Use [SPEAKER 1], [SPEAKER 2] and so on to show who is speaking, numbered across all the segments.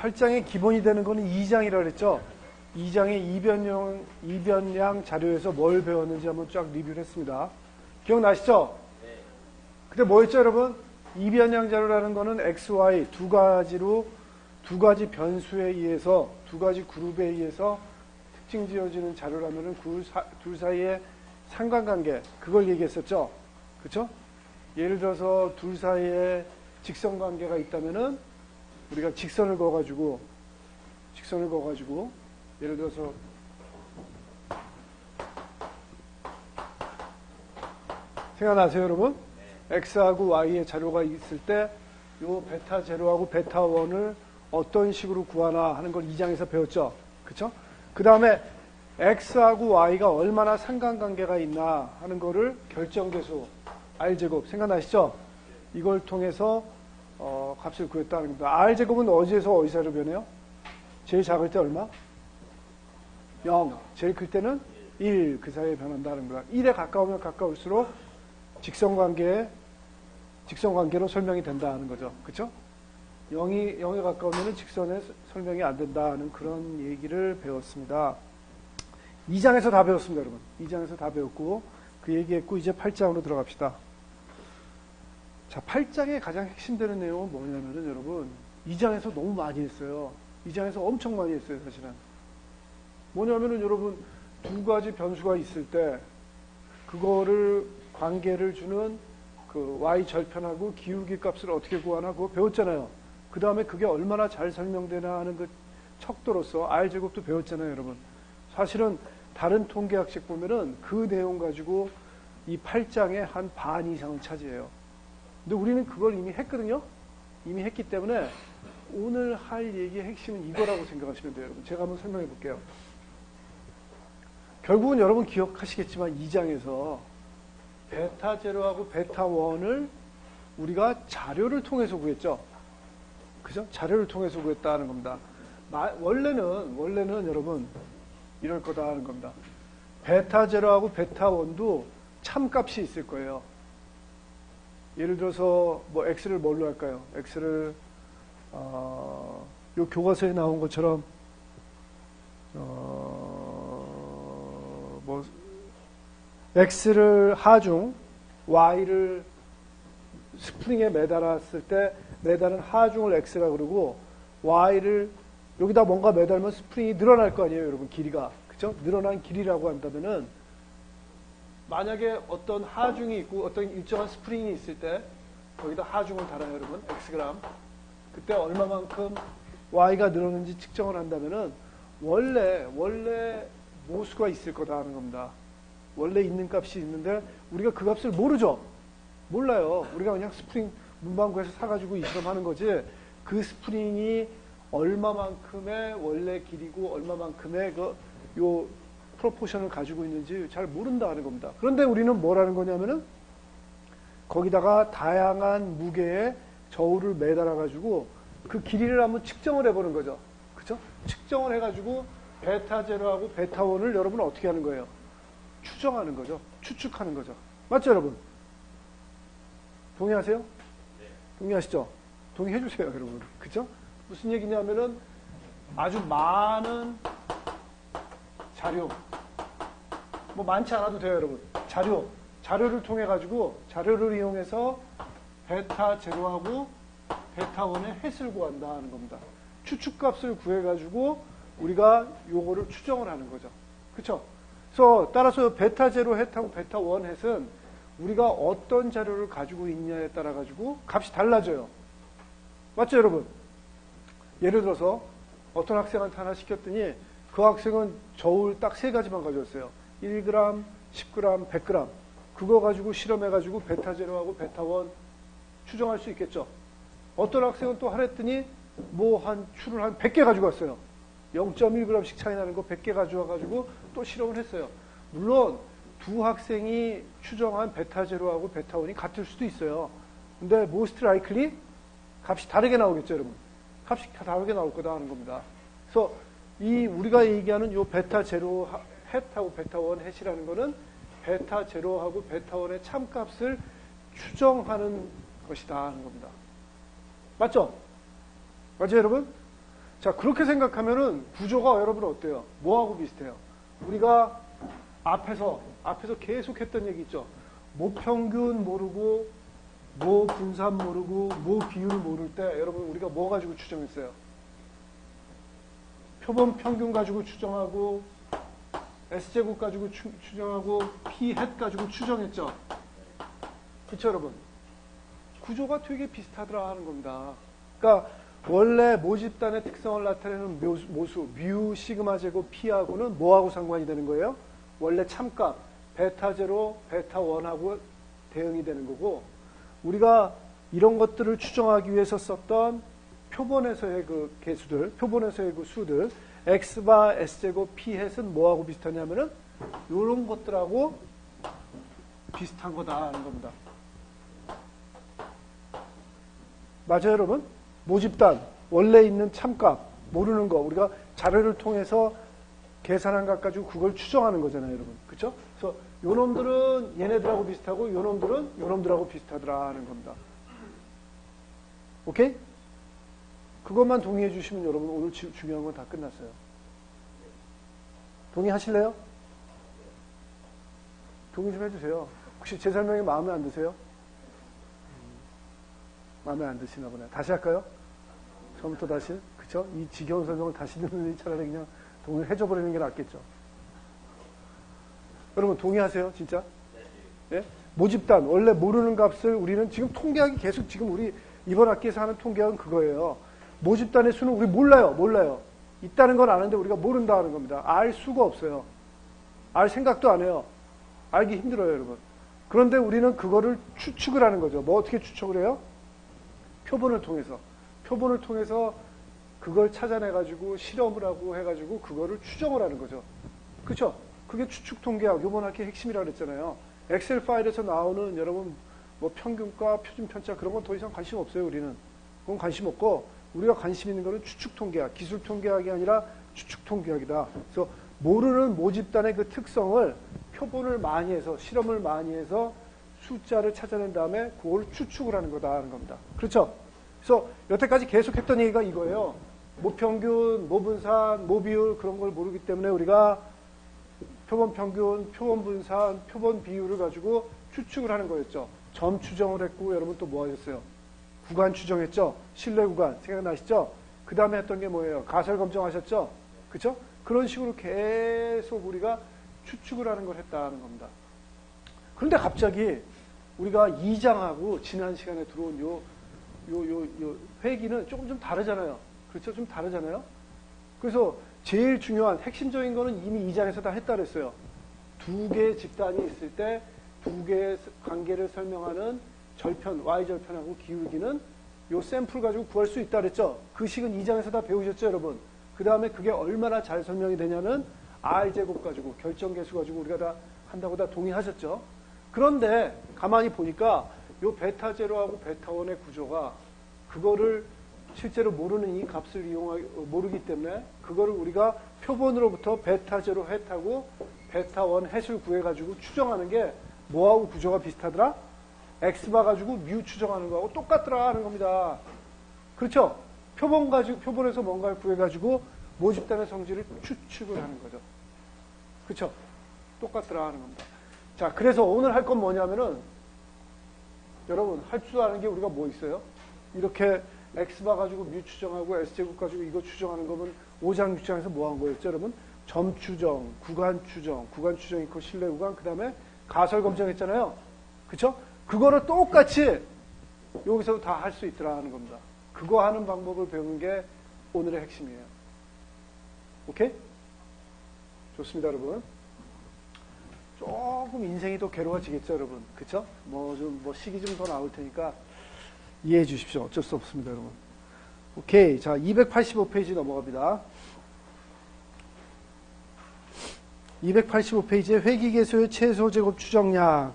[SPEAKER 1] 8장의 기본이 되는 거는 2장이라고 그랬죠. 2장의 이변량 자료에서 뭘 배웠는지 한번 쫙 리뷰를 했습니다. 기억나시죠? 네. 근데 뭐였죠, 여러분? 이변량 자료라는 거는 x, y 두 가지 변수에 의해서, 두 가지 그룹에 의해서 특징 지어지는 자료라면은 둘 사이의 상관관계, 그걸 얘기했었죠. 그쵸? 예를 들어서 둘 사이에 직선관계가 있다면은 우리가 직선을 그어가지고 예를 들어서 생각나세요, 여러분? 네. X하고 Y의 자료가 있을 때 요 베타 제로하고 베타 원을 어떤 식으로 구하나 하는 걸 2장에서 배웠죠. 그쵸? 그 다음에 X하고 Y가 얼마나 상관관계가 있나 하는 거를 결정계수 R제곱 생각나시죠? 이걸 통해서 값을 구했다는 겁니다. R제곱은 어디에서 어디서로 변해요? 제일 작을 때 얼마? 0. 제일 클 때는 1. 그 사이에 변한다는 거다. 1에 가까우면 가까울수록 직선관계로 설명이 된다는 거죠. 그쵸? 0에 가까우면 직선에 설명이 안 된다는 그런 얘기를 배웠습니다. 2장에서 다 배웠습니다, 여러분. 2장에서 다 배웠고, 그 얘기했고, 이제 8장으로 들어갑시다. 자, 8장의 가장 핵심되는 내용은 뭐냐면은, 여러분, 2장에서 너무 많이 했어요. 2장에서 엄청 많이 했어요, 사실은. 뭐냐면은, 여러분, 두 가지 변수가 있을 때, 그거를, 관계를 주는 그 y 절편하고 기울기 값을 어떻게 구하나 그거 배웠잖아요. 그 다음에 그게 얼마나 잘 설명되나 하는 그 척도로서 R제곱도 배웠잖아요, 여러분. 사실은 다른 통계학식 보면은 그 내용 가지고 이 8장의 한 반 이상을 차지해요. 근데 우리는 그걸 이미 했거든요. 이미 했기 때문에 오늘 할 얘기의 핵심은 이거라고 생각하시면 돼요, 여러분. 제가 한번 설명해 볼게요. 결국은 여러분 기억하시겠지만 2장에서 베타 제로하고 베타 원을 우리가 자료를 통해서 구했죠. 그죠? 자료를 통해서 구했다는 겁니다. 원래는 여러분 이럴 거다 하는 겁니다. 베타 제로하고 베타 원도 참값이 있을 거예요. 예를 들어서 뭐 x를 뭘로 할까요? x를 요 교과서에 나온 것처럼 뭐 x를 하중, y를 스프링에 매달았을 때 매달은 하중을 x라 그러고 y를 여기다 뭔가 매달면 스프링이 늘어날 거 아니에요, 여러분. 길이가. 그죠? 늘어난 길이라고 한다면은 만약에 어떤 하중이 있고 어떤 일정한 스프링이 있을 때 거기다 하중을 달아요, 여러분. xg. 그때 얼마만큼 y가 늘었는지 측정을 한다면은 원래 모수가 있을 거다 하는 겁니다. 원래 있는 값이 있는데 우리가 그 값을 모르죠. 몰라요. 우리가 그냥 스프링 문방구에서 사가지고 이 실험하는 거지. 그 스프링이 얼마만큼의 원래 길이고 얼마만큼의 요 프로포션을 가지고 있는지 잘 모른다는 겁니다. 그런데 우리는 뭐라는 거냐면은 거기다가 다양한 무게의 저울을 매달아 가지고 그 길이를 한번 측정을 해보는 거죠. 그죠? 측정을 해가지고 베타 제로하고 베타 원을 여러분은 어떻게 하는 거예요? 추정하는 거죠. 추측하는 거죠. 맞죠, 여러분? 동의하세요? 네. 동의하시죠? 동의해주세요, 여러분. 그죠? 무슨 얘기냐면은 아주 많은 자료, 뭐 많지 않아도 돼요, 여러분. 자료를 통해 가지고 자료를 이용해서 베타 제로하고 베타 원의 햇을 구한다 하는 겁니다. 추측값을 구해 가지고 우리가 요거를 추정을 하는 거죠. 그렇죠? 그래서 따라서 베타 제로 햇하고 베타 원 햇은 우리가 어떤 자료를 가지고 있냐에 따라 가지고 값이 달라져요. 맞죠, 여러분? 예를 들어서 어떤 학생한테 하나 시켰더니 그 학생은 저울 딱 3가지만 가져왔어요. 1g, 10g, 100g. 그거 가지고 실험해가지고 베타 제로하고 베타 원 추정할 수 있겠죠. 어떤 학생은 또 하랬더니 뭐 추를 한 100개 가지고 왔어요. 0.1g씩 차이 나는 거 100개 가져와가지고 또 실험을 했어요. 물론 두 학생이 추정한 베타 제로하고 베타 원이 같을 수도 있어요. 근데 most likely 값이 다르게 나오겠죠, 여러분. 값이 다르게 나올 거다 하는 겁니다. 그래서 이 우리가 얘기하는 요 베타 제로 햇하고 베타 원 햇이라는 거는 베타 제로하고 베타 원의 참값을 추정하는 것이다 하는 겁니다. 맞죠? 맞죠, 여러분? 자, 그렇게 생각하면은 구조가 여러분 어때요? 뭐하고 비슷해요? 우리가 앞에서 계속 했던 얘기 있죠? 모평균 모르고, 모분산 모르고, 모비율 모를 때 여러분 우리가 뭐 가지고 추정했어요? 표본 평균 가지고 추정하고, S제곱 가지고 추정하고, P햇 가지고 추정했죠? 그쵸, 여러분? 구조가 되게 비슷하더라 하는 겁니다. 그러니까 원래 모집단의 특성을 나타내는 모수, 뮤, 시그마 제곱, P하고는 뭐하고 상관이 되는 거예요? 원래 참값, 베타 제로, 베타 1하고 대응이 되는 거고, 우리가 이런 것들을 추정하기 위해서 썼던 표본에서의 그 개수들, 표본에서의 그 수들, X바, S제곱, P햇은 뭐하고 비슷하냐면은 이런 것들하고 비슷한 거다 하는 겁니다. 맞아요, 여러분? 모집단, 원래 있는 참값, 모르는 거, 우리가 자료를 통해서 계산한 것 가지고 그걸 추정하는 거잖아요, 여러분. 그쵸? 그래서 요 놈들은 얘네들하고 비슷하고 요 놈들은 요 놈들하고 비슷하더라 하는 겁니다. 오케이? 그것만 동의해 주시면 여러분 오늘 중요한 건 다 끝났어요. 동의하실래요? 동의 좀 해주세요. 혹시 제 설명이 마음에 안 드세요? 마음에 안 드시나 보네. 다시 할까요? 처음부터 다시? 그쵸? 이 지겨운 설명을 다시 듣는 차라리 그냥 동의를 해줘버리는 게 낫겠죠. 여러분 동의하세요? 진짜? 예? 모집단, 원래 모르는 값을 우리는 지금 통계학이 계속 지금 우리 이번 학기에서 하는 통계학은 그거예요. 모집단의 수는 우리 몰라요. 있다는 건 아는데 우리가 모른다 하는 겁니다. 알 수가 없어요. 알 생각도 안 해요. 알기 힘들어요, 여러분. 그런데 우리는 그거를 추측을 하는 거죠. 뭐 어떻게 추측을 해요? 표본을 통해서 그걸 찾아내가지고 실험을 하고 해가지고 그거를 추정을 하는 거죠. 그쵸? 그게 추측 통계학, 요번 학기 핵심이라고 그랬잖아요. 엑셀 파일에서 나오는 여러분 뭐 평균가, 표준 편차 그런 건 더 이상 관심 없어요, 우리는. 그건 관심 없고 우리가 관심 있는 거는 추측 통계학, 기술 통계학이 아니라 추측 통계학이다. 그래서 모르는 모집단의 그 특성을 표본을 많이 해서 실험을 많이 해서 숫자를 찾아낸 다음에 그걸 추측을 하는 거다 하는 겁니다. 그렇죠? 그래서 여태까지 계속 했던 얘기가 이거예요. 모평균, 모분산, 모비율 그런 걸 모르기 때문에 우리가 표본 평균, 표본 분산, 표본 비율을 가지고 추측을 하는 거였죠. 점 추정을 했고 여러분 또 뭐 하셨어요? 구간 추정했죠? 신뢰 구간 생각나시죠? 그 다음에 했던 게 뭐예요? 가설 검정하셨죠? 그렇죠? 그런 식으로 계속 우리가 추측을 하는 걸 했다는 겁니다. 그런데 갑자기 우리가 2장하고 지난 시간에 들어온 요 회기는 조금 좀 다르잖아요. 그렇죠? 좀 다르잖아요? 그래서 제일 중요한 핵심적인 거는 이미 2장에서 다 했다 그랬어요. 두 개의 집단이 있을 때 두 개의 관계를 설명하는 절편, Y절편하고 기울기는 요 샘플 가지고 구할 수 있다 그랬죠? 그 식은 2장에서 다 배우셨죠, 여러분? 그 다음에 그게 얼마나 잘 설명이 되냐는 R제곱 가지고, 결정계수 가지고 우리가 다 한다고 다 동의하셨죠? 그런데 가만히 보니까 요 베타 제로하고 베타 원의 구조가 그거를 실제로 모르는 이 값을 모르기 때문에 그거를 우리가 표본으로부터 베타 제로 햇하고 베타 원 햇을 구해가지고 추정하는 게 뭐하고 구조가 비슷하더라? X바 가지고 뮤 추정하는 거하고 똑같더라 하는 겁니다. 그렇죠? 표본에서 뭔가를 구해가지고 모집단의 성질을 추측을 하는 거죠. 그렇죠? 똑같더라 하는 겁니다. 자, 그래서 오늘 할 건 뭐냐면은 여러분 할 줄 아는 게 우리가 뭐 있어요? 이렇게 X바 가지고 뮤 추정하고 S제곱 가지고 이거 추정하는 거면 5장 6장에서 뭐 한 거였죠, 여러분? 점 추정, 구간 추정 있고 신뢰 구간, 그 다음에 가설 검증했잖아요. 그쵸? 그거를 똑같이 여기서 다 할 수 있더라 하는 겁니다. 그거 하는 방법을 배우는 게 오늘의 핵심이에요. 오케이? 좋습니다, 여러분. 조금 인생이 더 괴로워지겠죠, 여러분. 그쵸? 뭐 식이 좀 더 나올 테니까 이해해 주십시오. 어쩔 수 없습니다, 여러분. 오케이. 자, 285페이지 넘어갑니다. 285페이지에 회기계수의 최소제곱 추정량에서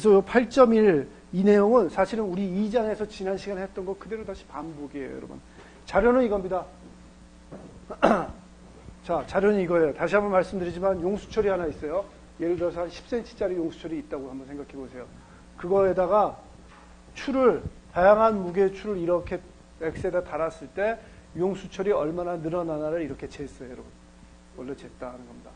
[SPEAKER 1] 요 8.1 이 내용은 사실은 우리 2장에서 지난 시간에 했던 거 그대로 다시 반복이에요, 여러분. 자료는 이겁니다. 자, 자료는 이거예요. 다시 한번 말씀드리지만 용수철이 하나 있어요. 예를 들어서 한 10cm짜리 용수철이 있다고 한번 생각해 보세요. 그거에다가 다양한 무게의 추를 이렇게 X에다 달았을 때 용수철이 얼마나 늘어나나를 이렇게 쟀어요, 여러분. 원래 쟀다 하는 겁니다.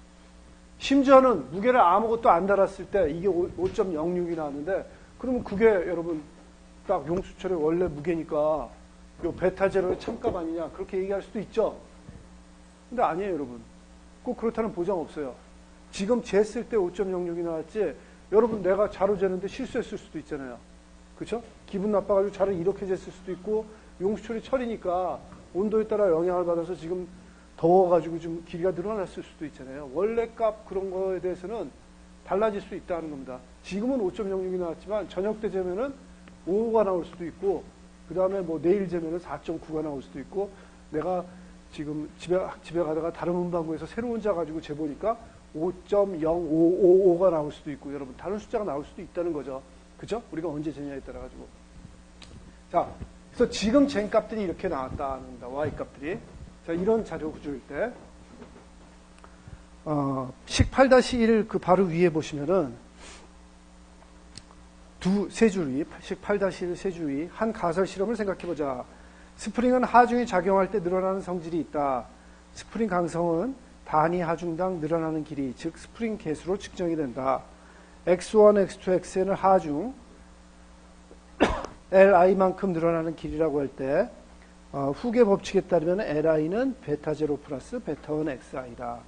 [SPEAKER 1] 심지어는 무게를 아무것도 안 달았을 때 이게 5.06이 나왔는데, 그러면 그게 여러분 딱 용수철의 원래 무게니까 요 베타 제로의 참값 아니냐, 그렇게 얘기할 수도 있죠. 근데 아니에요, 여러분. 꼭 그렇다는 보장 없어요. 지금 쟀을 때 5.06이 나왔지, 여러분 내가 자로 재는데 실수했을 수도 있잖아요. 그쵸? 기분 나빠가지고 자를 이렇게 쟀을 수도 있고, 용수철이 철이니까 온도에 따라 영향을 받아서 지금 더워가지고 좀 길이가 늘어났을 수도 있잖아요. 원래 값 그런 거에 대해서는 달라질 수 있다는 겁니다. 지금은 5.06이 나왔지만 저녁 때 재면은 5가 나올 수도 있고, 그 다음에 뭐 내일 재면은 4.9가 나올 수도 있고, 내가 지금 집에 가다가 다른 문방구에서 새로운 자 가지고 재보니까 5.0555가 나올 수도 있고, 여러분 다른 숫자가 나올 수도 있다는 거죠. 그죠? 우리가 언제 재냐에 따라 가지고. 자, 그래서 지금 잰 값들이 이렇게 나왔다는 겁니다. Y 값들이. 자, 이런 자료 구조일 때, 식 8-1 그 바로 위에 보시면은, 세 줄 위, 식 8-1 세 줄 위, 한 가설 실험을 생각해보자. 스프링은 하중이 작용할 때 늘어나는 성질이 있다. 스프링 강성은 단위 하중당 늘어나는 길이, 즉 스프링 개수로 측정이 된다. X1, X2, Xn을 하중, Li만큼 늘어나는 길이라고 할 때, 후계 법칙에 따르면 Li는 베타 제로 플러스 베타 1 Xi다.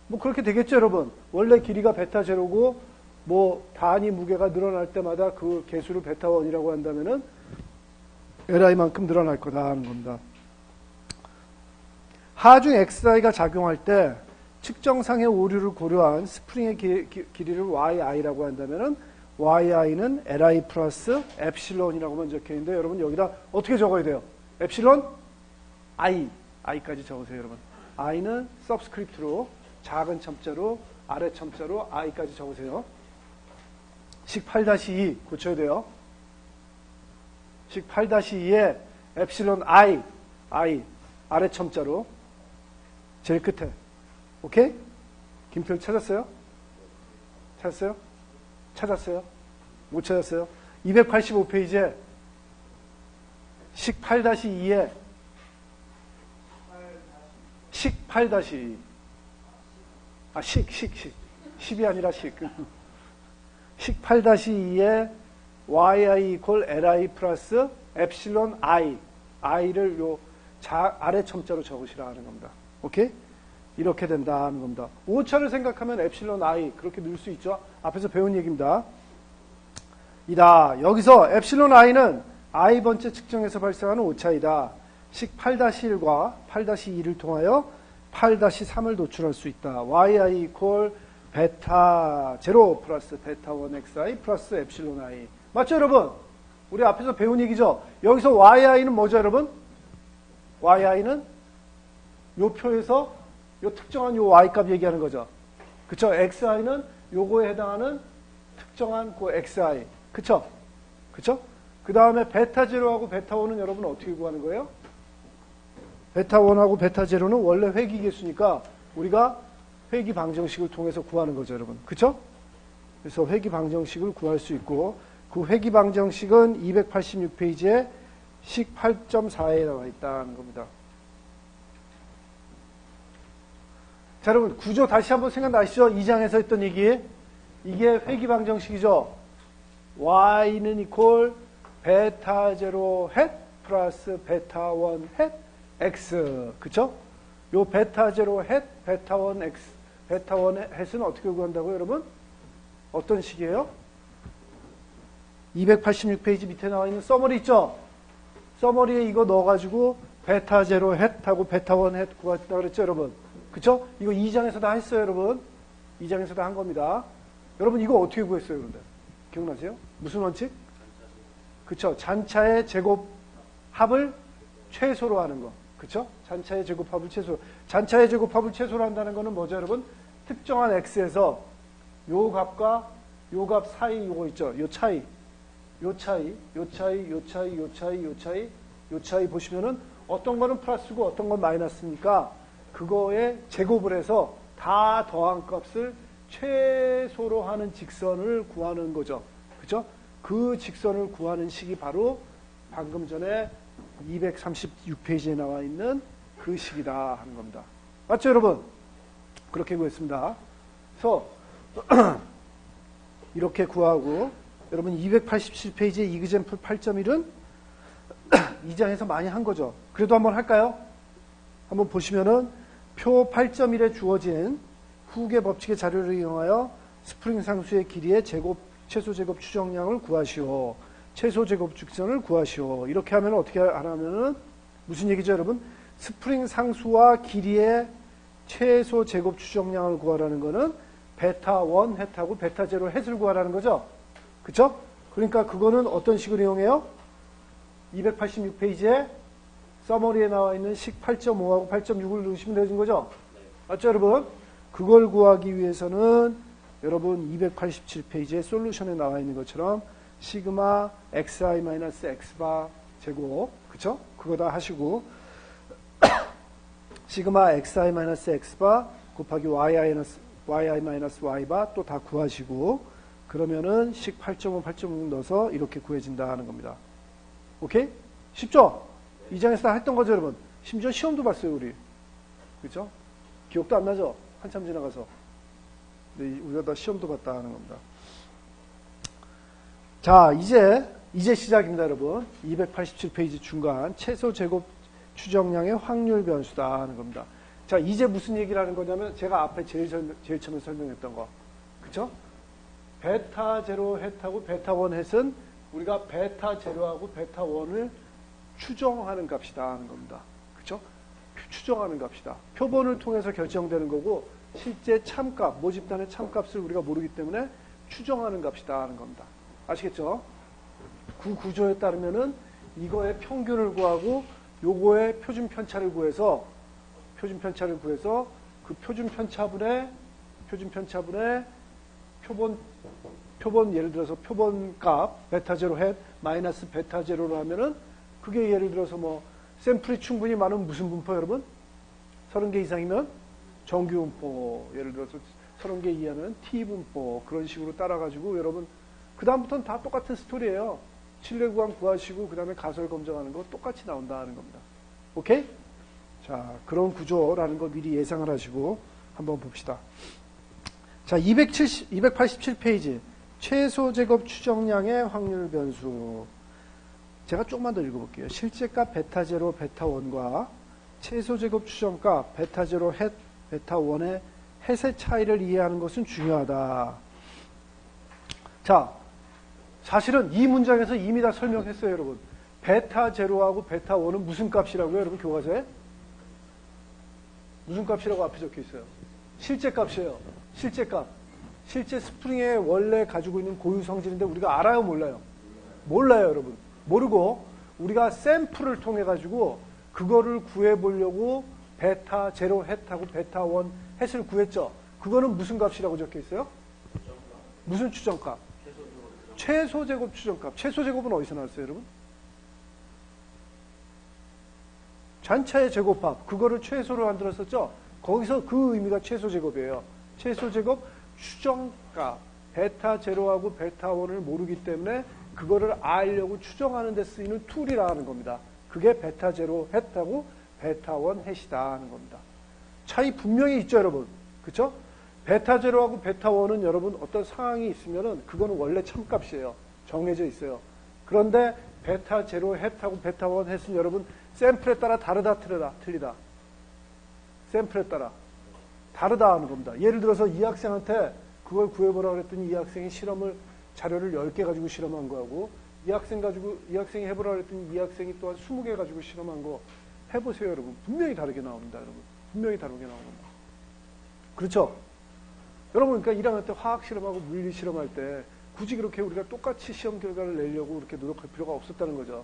[SPEAKER 1] 뭐 그렇게 되겠죠, 여러분. 원래 길이가 베타 제로고 뭐 단위 무게가 늘어날 때마다 그 개수를 베타 1이라고 한다면은 Li만큼 늘어날 거다 하는 겁니다. 하중 Xi가 작용할 때 측정상의 오류를 고려한 스프링의 길이를 Yi라고 한다면은 Yi는 Li 플러스 엡실론이라고만 적혀 있는데, 여러분 여기다 어떻게 적어야 돼요? 엡실론 I까지 적으세요, 여러분. I는 서브스크립트로 작은 첨자로 아래 첨자로 I까지 적으세요. 식 8-2 고쳐야 돼요. 식 8-2에 엡실론 I 아래 첨자로 제일 끝에. 오케이? 김표 찾았어요? 찾았어요? 찾았어요? 못 찾았어요? 285페이지에 식 8-2에 식 8-2 식 10이 아니라 식 8-2에 yi equal li 플러스 엡실론 i를 요 아래 첨자로 적으시라 하는 겁니다. 오케이? 이렇게 된다 하는 겁니다. 오차를 생각하면 엡실론 i 그렇게 넣을 수 있죠. 앞에서 배운 얘기입니다. 여기서 엡실론 i는 i번째 측정에서 발생하는 오차이다. 식 8-1과 8-2를 통하여 8-3을 도출할 수 있다. yi equal 베타 제로 플러스 베타 1 xi 플러스 엡실론 i. 맞죠, 여러분? 우리 앞에서 배운 얘기죠. 여기서 yi는 뭐죠, 여러분? yi는 요 표에서 요 특정한 요 y값 얘기하는 거죠. 그쵸? xi는 요거에 해당하는 특정한 그 xi. 그쵸? 그쵸? 그 다음에 베타 제로하고 베타 1은 여러분 어떻게 구하는 거예요? 베타 1하고 베타 제로는 원래 회귀 개수니까 우리가 회귀 방정식을 통해서 구하는 거죠, 여러분. 그쵸? 그래서 회귀 방정식을 구할 수 있고, 그 회귀 방정식은 286페이지에 식 8.4에 나와 있다는 겁니다. 자, 여러분 구조 다시 한번 생각나시죠? 2장에서 했던 얘기. 이게 회귀 방정식이죠. y는 이퀄 베타 제로 헷 플러스 베타 1 헷 x. 그쵸? 요 베타 제로 헷 베타 1 x 베타 1 헷은 어떻게 구한다고요, 여러분? 어떤 식이에요? 286페이지 밑에 나와 있는 서머리 있죠? 서머리에 이거 넣어가지고 베타 제로 헷하고 베타 1 헷 구한다 그랬죠, 여러분? 그쵸? 이거 2장에서 다 했어요, 여러분. 2장에서 다 한 겁니다. 여러분 이거 어떻게 구했어요, 그런데? 기억나세요? 무슨 원칙? 그쵸? 잔차의 제곱 합을 최소로 하는 거. 그쵸? 잔차의 제곱합을 최소로. 잔차의 제곱합을 최소로 한다는 거는 뭐죠, 여러분? 특정한 x에서 요 값과 요 값 사이 요거 있죠? 요 차이. 요 차이, 요 차이, 요 차이, 요 차이, 요 차이, 요 차이 보시면은 어떤 거는 플러스고 어떤 건 마이너스니까 그거에 제곱을 해서 다 더한 값을 최소로 하는 직선을 구하는 거죠. 그죠? 그 직선을 구하는 식이 바로 방금 전에 236페이지에 나와 있는 그 식이다 하는 겁니다. 맞죠, 여러분? 그렇게 구했습니다. 그래서 이렇게 구하고 여러분 287페이지의 이그젠플 8.1은 2장에서 많이 한 거죠. 그래도 한번 할까요? 한번 보시면은 표 8.1에 주어진 후계 법칙의 자료를 이용하여 스프링 상수의 길이의 최소 제곱 추정량을 구하시오. 최소 제곱 직선을 구하시오. 이렇게 하면 어떻게 하냐면은 무슨 얘기죠, 여러분? 스프링 상수와 길이의 최소 제곱 추정량을 구하라는 거는 베타 1 햇하고 베타 제로 햇을 구하라는 거죠. 그쵸? 그러니까 그거는 어떤 식으로 이용해요? 286페이지에 서머리에 나와 있는 식 8.5하고 8.6을 넣으시면 되는 거죠? 맞죠, 여러분? 그걸 구하기 위해서는 여러분 287페이지에 솔루션에 나와 있는 것처럼 시그마 xi-x바 제곱, 그쵸? 그거 다 하시고 시그마 xi-x바 곱하기 yi-y바 또 다 구하시고 그러면은 식 8.5, 8.6 넣어서 이렇게 구해진다 하는 겁니다. 오케이? 쉽죠? 이 장에서 다 했던 거죠, 여러분? 심지어 시험도 봤어요, 우리. 그죠? 기억도 안 나죠? 한참 지나가서. 근데 우리가 다 시험도 봤다 하는 겁니다. 자, 이제 시작입니다, 여러분. 287페이지 중간 최소 제곱 추정량의 확률 변수다 하는 겁니다. 자, 이제 무슨 얘기를 하는 거냐면 제가 앞에 제일 처음에 설명했던 거. 그쵸? 베타 제로 햇하고 베타 원 햇은 우리가 베타 제로하고 베타 원을 추정하는 값이다 하는 겁니다. 그쵸? 추정하는 값이다. 표본을 통해서 결정되는 거고 실제 참값, 모집단의 참값을 우리가 모르기 때문에 추정하는 값이다 하는 겁니다. 아시겠죠? 그 구조에 따르면은 이거의 평균을 구하고 요거의 표준 편차를 구해서 그 표준 편차분의 표본 예를 들어서 표본값 베타 제로 햇 마이너스 베타 제로로 하면은 그게 예를 들어서 뭐 샘플이 충분히 많으면 무슨 분포 여러분? 30개 이상이면 정규 분포, 예를 들어서 30개 이하는 T 분포, 그런 식으로 따라가지고 여러분 그 다음부터는 다 똑같은 스토리예요. 칠레 구간 구하시고 그 다음에 가설 검정하는 거 똑같이 나온다는 겁니다. 오케이? 자, 그런 구조라는 거 미리 예상을 하시고 한번 봅시다. 자, 287페이지 최소 제곱 추정량의 확률 변수. 제가 조금만 더 읽어볼게요. 실제값 베타 제로 베타 원과 최소 제곱 추정값 베타 제로 햇 베타 원의 햇의 차이를 이해하는 것은 중요하다. 자, 사실은 이 문장에서 이미 다 설명했어요, 여러분. 베타 제로하고 베타 원은 무슨 값이라고요, 여러분? 교과서에? 무슨 값이라고 앞에 적혀 있어요? 실제 값이에요. 실제 값. 실제 스프링의 원래 가지고 있는 고유 성질인데 우리가 알아요, 몰라요? 몰라요, 여러분. 모르고 우리가 샘플을 통해 가지고 그거를 구해보려고 베타 제로 햇하고 베타 원 햇을 구했죠. 그거는 무슨 값이라고 적혀 있어요? 무슨 추정값? 최소 제곱 추정값. 최소 제곱은 어디서 나왔어요, 여러분? 전체의 제곱합. 그거를 최소로 만들었었죠. 거기서 그 의미가 최소 제곱이에요. 최소 제곱 추정값. 베타 제로하고 베타 원을 모르기 때문에 그거를 알려고 추정하는 데 쓰이는 툴이라 하는 겁니다. 그게 베타 제로 햇하고 베타 원 햇이다 하는 겁니다. 차이 분명히 있죠, 여러분. 그쵸? 베타 제로하고 베타 원은 여러분 어떤 상황이 있으면은 그거는 원래 참값이에요. 정해져 있어요. 그런데 베타 제로 햇하고 베타 원 햇은 여러분 샘플에 따라 다르다, 틀리다. 샘플에 따라 다르다 하는 겁니다. 예를 들어서 이 학생한테 그걸 구해보라고 그랬더니 이 학생이 자료를 10개 가지고 실험한 거하고 이 학생이 해보라고 그랬더니 이 학생이 또한 20개 가지고 실험한 거 해보세요, 여러분. 분명히 다르게 나옵니다, 여러분. 분명히 다르게 나옵니다. 그렇죠? 여러분, 그러니까 1학년 때 화학 실험하고 물리 실험할 때 굳이 그렇게 우리가 똑같이 시험 결과를 내려고 그렇게 노력할 필요가 없었다는 거죠.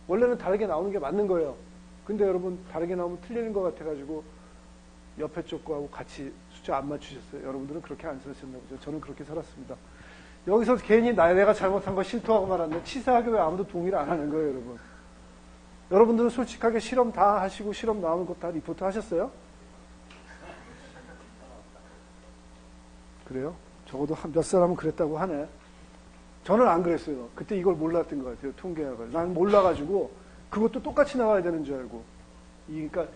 [SPEAKER 1] 원래는 다르게 나오는 게 맞는 거예요. 근데 여러분, 다르게 나오면 틀리는 것 같아가지고 옆에 쪽 거하고 같이 숫자 안 맞추셨어요. 여러분들은 그렇게 안 쓰셨나 보죠. 저는 그렇게 살았습니다. 여기서 괜히 내가 잘못한 거 실토하고 말았는데 치사하게 왜 아무도 동의를 안 하는 거예요, 여러분. 여러분들은 솔직하게 실험 다 하시고 실험 나오는 거 다 리포트 하셨어요? 그래요? 적어도 몇 사람은 그랬다고 하네. 저는 안 그랬어요. 그때 이걸 몰랐던 것 같아요, 통계학을. 난 몰라가지고 그것도 똑같이 나와야 되는 줄 알고. 그러니까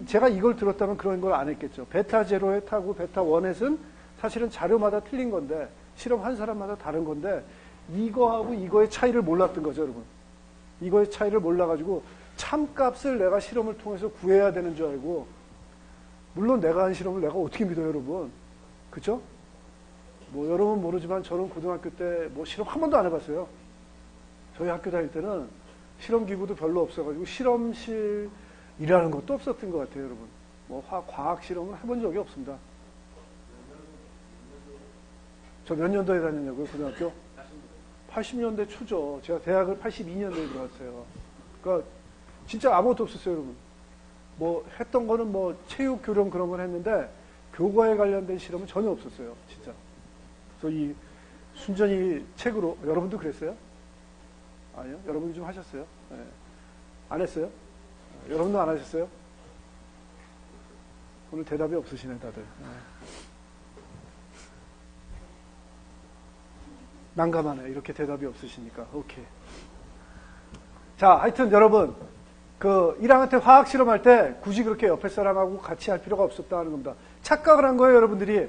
[SPEAKER 1] 제가 이걸 들었다면 그런 걸 안 했겠죠. 베타 제로의 타고 베타 원햇은 사실은 자료마다 틀린 건데, 실험한 사람마다 다른 건데, 이거하고 이거의 차이를 몰랐던 거죠, 여러분. 이거의 차이를 몰라가지고 참값을 내가 실험을 통해서 구해야 되는 줄 알고, 물론 내가 한 실험을 내가 어떻게 믿어요, 여러분? 그쵸? 뭐 여러분 모르지만 저는 고등학교 때 뭐 실험 한 번도 안 해봤어요. 저희 학교 다닐 때는 실험 기구도 별로 없어가지고 실험실이라는 것도 없었던 것 같아요, 여러분. 뭐 과학 실험을 해본 적이 없습니다. 저 몇 년도에 다녔냐고요, 고등학교? 80년대 초죠. 제가 대학을 82년도에 들어왔어요. 그러니까 진짜 아무것도 없었어요, 여러분. 뭐 했던 거는 뭐 체육 교련 그런 걸 했는데 교과에 관련된 실험은 전혀 없었어요, 진짜. 그래서 이 순전히 책으로. 여러분도 그랬어요? 아니요? 여러분이 좀 하셨어요? 네. 안 했어요? 여러분도 안 하셨어요? 오늘 대답이 없으시네, 다들. 네. 난감하네, 이렇게 대답이 없으시니까. 오케이. 자, 하여튼 여러분, 그 1학년 때 화학 실험할 때 굳이 그렇게 옆에 사람하고 같이 할 필요가 없었다는 겁니다. 착각을 한 거예요, 여러분들이.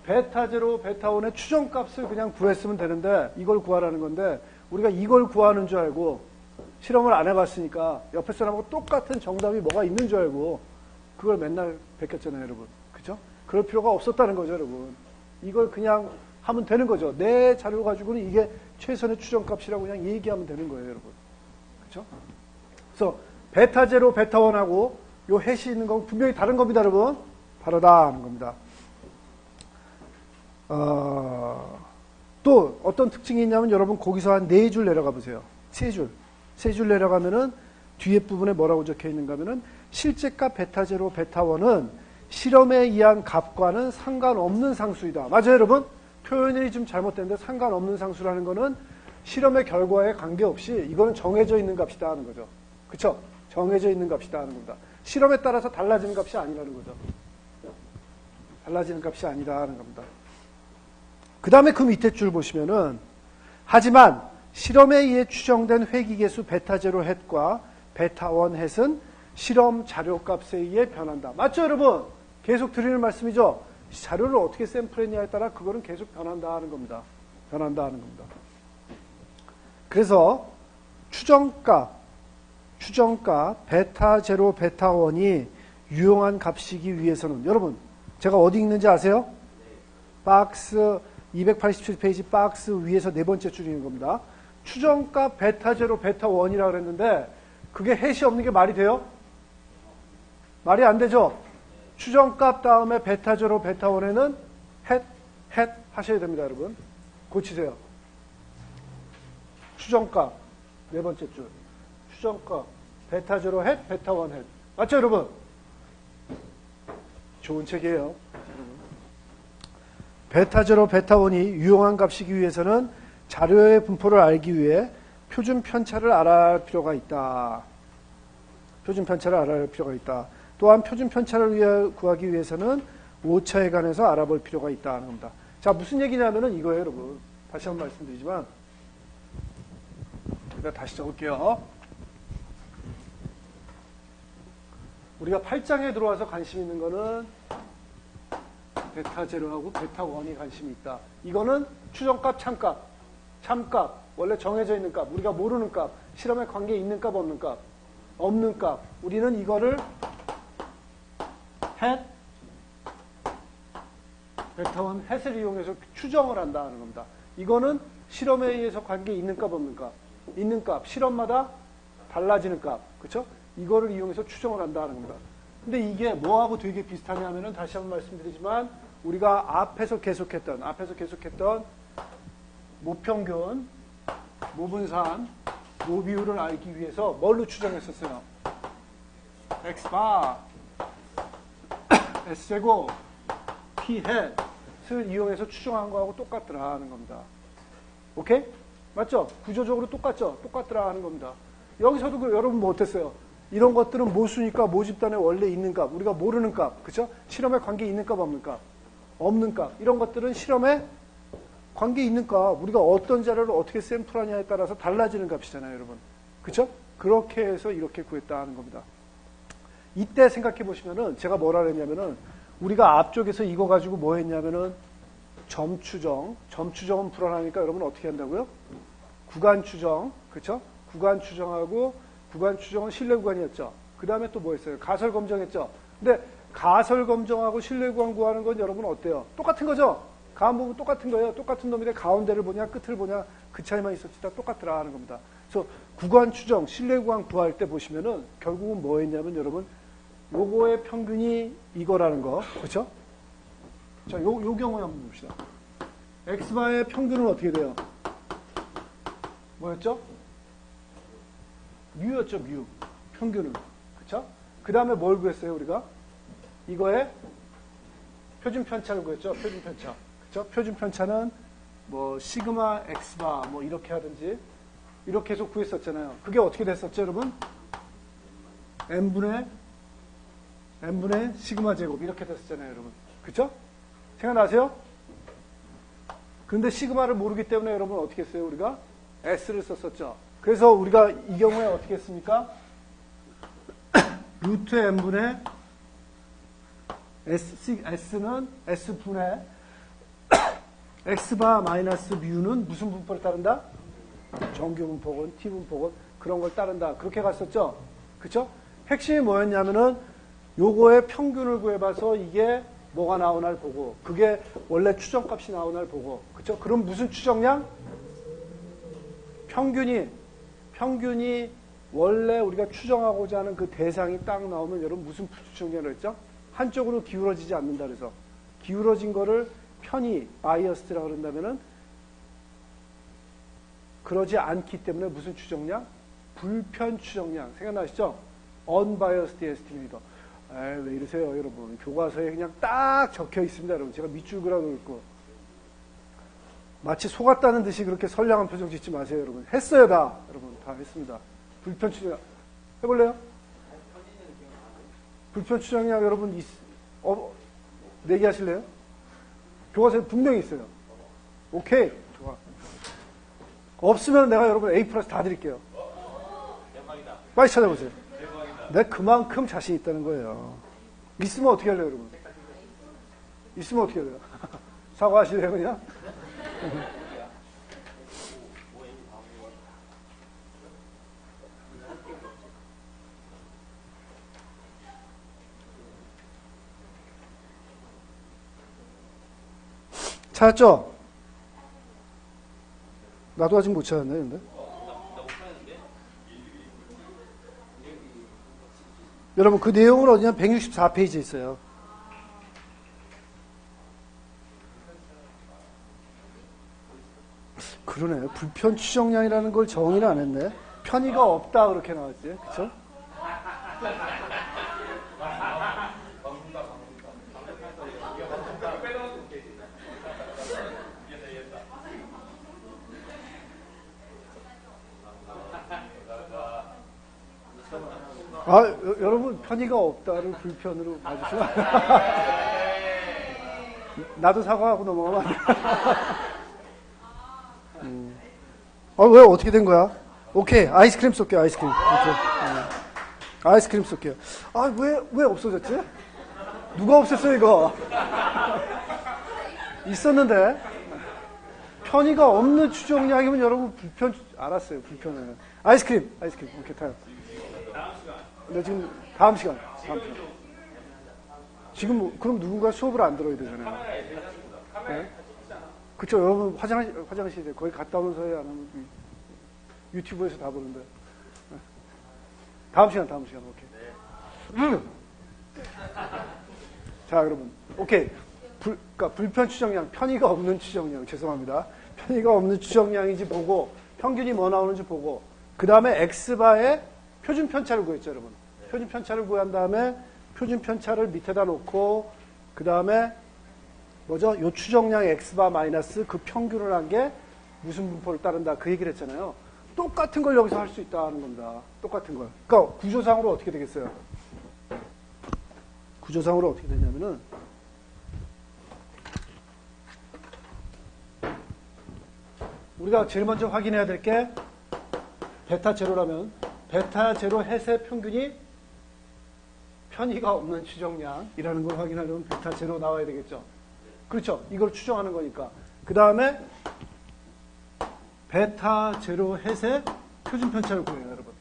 [SPEAKER 1] 베타 제로, 베타 원의 추정값을 그냥 구했으면 되는데 이걸 구하라는 건데, 우리가 이걸 구하는 줄 알고 실험을 안 해봤으니까 옆에 사람하고 똑같은 정답이 뭐가 있는 줄 알고 그걸 맨날 베꼈잖아요, 여러분. 그죠? 그럴 필요가 없었다는 거죠, 여러분. 이걸 그냥 하면 되는 거죠. 내 자료 가지고는 이게 최선의 추정값이라고 그냥 얘기하면 되는 거예요, 여러분. 그죠? 그래서 베타 제로, 베타 원하고 요 해시 있는 건 분명히 다른 겁니다, 여러분. 다르다 하는 겁니다. 또 어떤 특징이 있냐면 여러분 거기서 한 4줄 내려가 보세요. 3줄. 3줄 내려가면은 뒤에 부분에 뭐라고 적혀 있는가 하면은 실제값 베타 제로, 베타 원은 실험에 의한 값과는 상관없는 상수이다. 맞아요, 여러분? 표현이 좀 잘못됐는데 상관없는 상수라는 거는 실험의 결과에 관계없이 이거는 정해져 있는 값이다 하는 거죠. 그쵸? 정해져 있는 값이다 하는 겁니다. 실험에 따라서 달라지는 값이 아니라는 거죠. 달라지는 값이 아니다 하는 겁니다. 그 다음에 그 밑에 줄 보시면은, 하지만 실험에 의해 추정된 회기계수 베타 제로 햇과 베타 원 햇은 실험 자료값에 의해 변한다. 맞죠, 여러분? 계속 드리는 말씀이죠. 자료를 어떻게 샘플했냐에 따라 그거는 계속 변한다 하는 겁니다. 변한다 하는 겁니다. 그래서 추정값 베타 제로, 베타 원이 유용한 값이기 위해서는, 여러분 제가 어디 읽는지 아세요? 박스 287페이지 박스 위에서 4번째 줄인 겁니다. 추정값 베타 제로, 베타 원이라고 그랬는데 그게 햇이 없는 게 말이 돼요? 말이 안 되죠? 추정값 다음에 베타 제로, 베타 원에는 햇 하셔야 됩니다, 여러분. 고치세요. 추정값 4번째 줄. 추정값 베타 제로 햇, 베타 원 햇. 맞죠, 여러분? 좋은 책이에요. 베타 제로, 베타 원이 유용한 값이기 위해서는 자료의 분포를 알기 위해 표준 편차를 알아야 할 필요가 있다. 표준 편차를 알아야 할 필요가 있다. 또한 표준 편차를 구하기 위해서는 오차에 관해서 알아볼 필요가 있다는 겁니다. 자, 무슨 얘기냐면은 이거예요, 여러분. 다시 한번 말씀드리지만, 일단 다시 적을게요. 우리가 8장에 들어와서 관심 있는 거는 베타 제로하고 베타 원이 관심이 있다. 이거는 추정값, 참값, 원래 정해져 있는 값, 우리가 모르는 값, 실험에 관계 있는 값, 없는 값. 우리는 이거를 베타 원 햇을 이용해서 추정을 한다 하는 겁니다. 이거는 실험에 의해서 관계 있는 값, 없는 값, 있는 값, 실험마다 달라지는 값, 그렇죠? 이거를 이용해서 추정을 한다 하는 겁니다. 근데 이게 뭐하고 되게 비슷하냐 하면은 다시 한번 말씀드리지만 우리가 앞에서 계속했던 모평균, 모분산, 모비율을 알기 위해서 뭘로 추정했었어요? X바, S제곱, P햇을 이용해서 추정한 거하고 똑같더라 하는 겁니다. 오케이? 맞죠? 구조적으로 똑같더라 하는 겁니다. 여기서도 여러분 뭐 어땠어요? 이런 것들은 모수니까 모집단에 원래 있는 값, 우리가 모르는 값, 그쵸? 실험에 관계 있는 값, 없는 값. 이런 것들은 실험에 관계 있는 값, 우리가 어떤 자료를 어떻게 샘플하냐에 따라서 달라지는 값이잖아요, 여러분. 그쵸? 그렇게 해서 이렇게 구했다 하는 겁니다. 이때 생각해 보시면은 제가 뭐라 그랬냐면은 우리가 앞쪽에서 이거 가지고 뭐 했냐면은 점추정은 불안하니까 여러분 어떻게 한다고요? 구간 추정, 그렇죠? 구간 추정하고 구간 추정은 실내 구간이었죠. 그 다음에 또 뭐 했어요? 가설 검정했죠. 근데 가설 검정하고 실내 구간 구하는 건 여러분 어때요? 똑같은 거죠? 가운 부분 똑같은 거예요. 똑같은 놈인데 가운데를 보냐 끝을 보냐 그 차이만 있었지 다 똑같더라 하는 겁니다. 그래서 구간 추정, 실내 구간 구할 때 보시면은 결국은 뭐 했냐면 여러분 요거의 평균이 이거라는 거, 그렇죠? 자, 요 경우에 한번 봅시다. x바의 평균은 어떻게 돼요? 뭐였죠? 뮤였죠, 뮤. 평균은. 그쵸? 그 다음에 뭘 구했어요, 우리가? 이거의 표준 편차를 구했죠, 표준 편차. 그쵸? 표준 편차는 뭐, 시그마 x바, 뭐, 이렇게 하든지, 이렇게 해서 구했었잖아요. 그게 어떻게 됐었죠, 여러분? n분의 시그마 제곱, 이렇게 됐었잖아요, 여러분. 그쵸? 생각나세요? 근데 시그마를 모르기 때문에 여러분 어떻게 했어요, 우리가? s를 썼었죠. 그래서 우리가 이 경우에 어떻게 했습니까? 루트 n분의 s는 s분의 x바 마이너스 뮤는 무슨 분포를 따른다? 정규 분포건 t 분포건 그런 걸 따른다. 그렇게 갔었죠. 그쵸? 핵심이 뭐였냐면은 요거의 평균을 구해봐서 이게 뭐가 나오나를 보고 그게 원래 추정값이 나오나를 보고 그쵸? 그럼 무슨 추정량? 평균이 원래 우리가 추정하고자 하는 그 대상이 딱 나오면 여러분 무슨 추정량을 했죠? 한쪽으로 기울어지지 않는다 그래서 기울어진 거를 편이 바이어스라고 그런다면은 그러지 않기 때문에 무슨 추정량? 불편 추정량. 생각나시죠? unbiased estimator. 에이, 왜 이러세요, 여러분. 교과서에 그냥 딱 적혀 있습니다, 여러분. 제가 밑줄 그라고 읽고. 마치 속았다는 듯이 그렇게 선량한 표정 짓지 마세요, 여러분. 했어요, 다. 여러분, 다 했습니다. 불편 추정량. 해볼래요? 불편 추정량, 여러분, 내기하실래요? 교과서에 분명히 있어요. 오케이. 좋아. 없으면 내가 여러분 A 플러스 다 드릴게요. 빨리 찾아보세요. 내가 그만큼 자신 있다는 거예요. 있으면 어떻게 할래요, 여러분? 있으면 어떻게 할래요? 사과하실래요, 그냥? 찾았죠? 나도 아직 못 찾았네, 근데. 여러분, 그 내용은 어디냐? 164페이지에 있어요. 그러네. 불편 추정량이라는 걸 정의는 안 했네. 편의가 없다, 그렇게 나왔지. 그쵸? 여러분, 편의가 없다를 불편으로 봐주시면. 나도 사과하고 넘어가면 안 돼. 왜, 어떻게 된 거야? 오케이, 아이스크림 쏠게요, 아이스크림. 오케이. 아이스크림 쏠게요. 왜 없어졌지? 누가 없앴어, 이거? 있었는데. 편의가 없는 추정량이면 여러분 알았어요, 불편해. 아이스크림. 오케이, 타요. 네, 지금 다음 시간. 지금 그럼 누군가 수업을 안 들어야 되잖아요. 네? 그쵸, 여러분 화장실에 거기 갔다 오는 사이에 안 하면 유튜브에서 다 보는데. 네. 다음 시간 오케이. 자, 여러분 오케이. 그러니까 불편 추정량, 편의가 없는 추정량, 죄송합니다. 편의가 없는 추정량인지 보고 평균이 뭐 나오는지 보고 그 다음에 x바의 표준 편차를 구했죠, 여러분. 표준 편차를 구한 다음에 표준 편차를 밑에다 놓고 그 다음에 뭐죠? 요 추정량 x바 마이너스 그 평균을 한 게 무슨 분포를 따른다 그 얘기를 했잖아요. 똑같은 걸 여기서 할 수 있다는 겁니다. 똑같은 걸. 그러니까 구조상으로 어떻게 되겠어요? 구조상으로 어떻게 되냐면은 우리가 제일 먼저 확인해야 될 게 베타 제로라면 베타 제로 햇의 평균이 편의가 없는 추정량이라는 걸 확인하려면 베타 제로 나와야 되겠죠. 그렇죠. 이걸 추정하는 거니까. 그 다음에 베타 제로 햇의 표준 편차를 구해요, 여러분.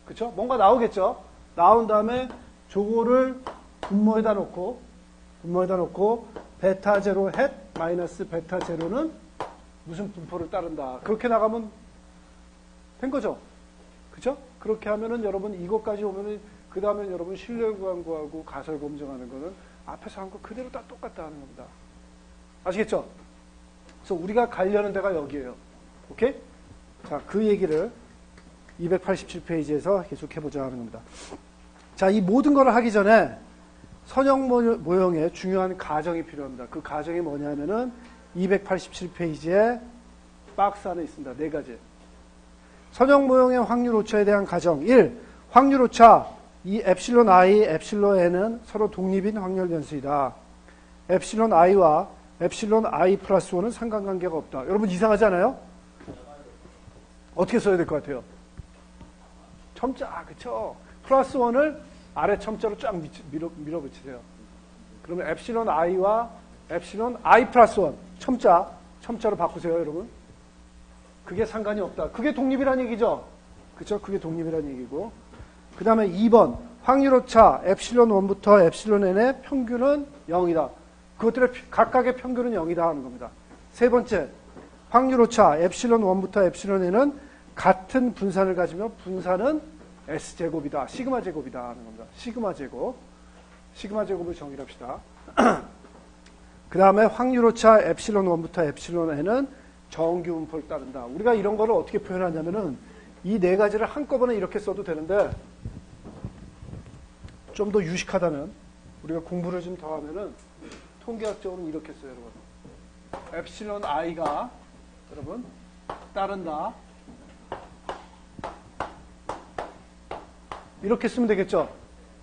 [SPEAKER 1] 그렇죠? 뭔가 나오겠죠. 나온 다음에 저거를 분모에다 놓고 베타 제로 햇 마이너스 베타 제로는 무슨 분포를 따른다. 그렇게 나가면 된 거죠. 그죠? 그렇게 하면은 여러분 이것까지 오면은 그 다음에 여러분 신뢰 구하고 가설 검증하는 거는 앞에서 한 거 그대로 다 똑같다 하는 겁니다. 아시겠죠? 그래서 우리가 가려는 데가 여기에요. 오케이? 자, 그 얘기를 287페이지에서 계속 해보자 하는 겁니다. 자, 이 모든 걸 하기 전에 선형 모형에 중요한 가정이 필요합니다. 그 가정이 뭐냐면은 287페이지에 박스 안에 있습니다. 네 가지. 선형 모형의 확률 오차에 대한 가정. 1. 확률 오차. 이 엡실론 i, 엡실론 n은 서로 독립인 확률 변수이다. 엡실론 i와 엡실론 i 플러스 1은 상관관계가 없다. 여러분 이상하지 않아요? 어떻게 써야 될 것 같아요? 첨자, 그쵸? 플러스 1을 아래 첨자로 쫙 밀어붙이세요. 그러면 엡실론 i와 엡실론 i 플러스 1, 첨자로 바꾸세요, 여러분. 그게 상관이 없다. 그게 독립이란 얘기죠? 그쵸? 그게 독립이란 얘기고. 그 다음에 2번, 확률오차 엡실론 1부터 엡실론 n의 평균은 0이다. 그것들의 각각의 평균은 0이다 하는 겁니다. 세 번째, 확률오차 엡실론 1부터 엡실론 n은 같은 분산을 가지며 분산은 S제곱이다. 시그마 제곱이다 하는 겁니다. 시그마 제곱을 정의를 합시다. 그 다음에 확률오차 엡실론 1부터 엡실론 n은 정규 분포를 따른다. 우리가 이런 거를 어떻게 표현하냐면은 이 네 가지를 한꺼번에 이렇게 써도 되는데 좀 더 유식하다면 우리가 공부를 좀 더 하면은 통계학적으로는 이렇게 써요, 여러분. 엡실론 i가 여러분 따른다. 이렇게 쓰면 되겠죠.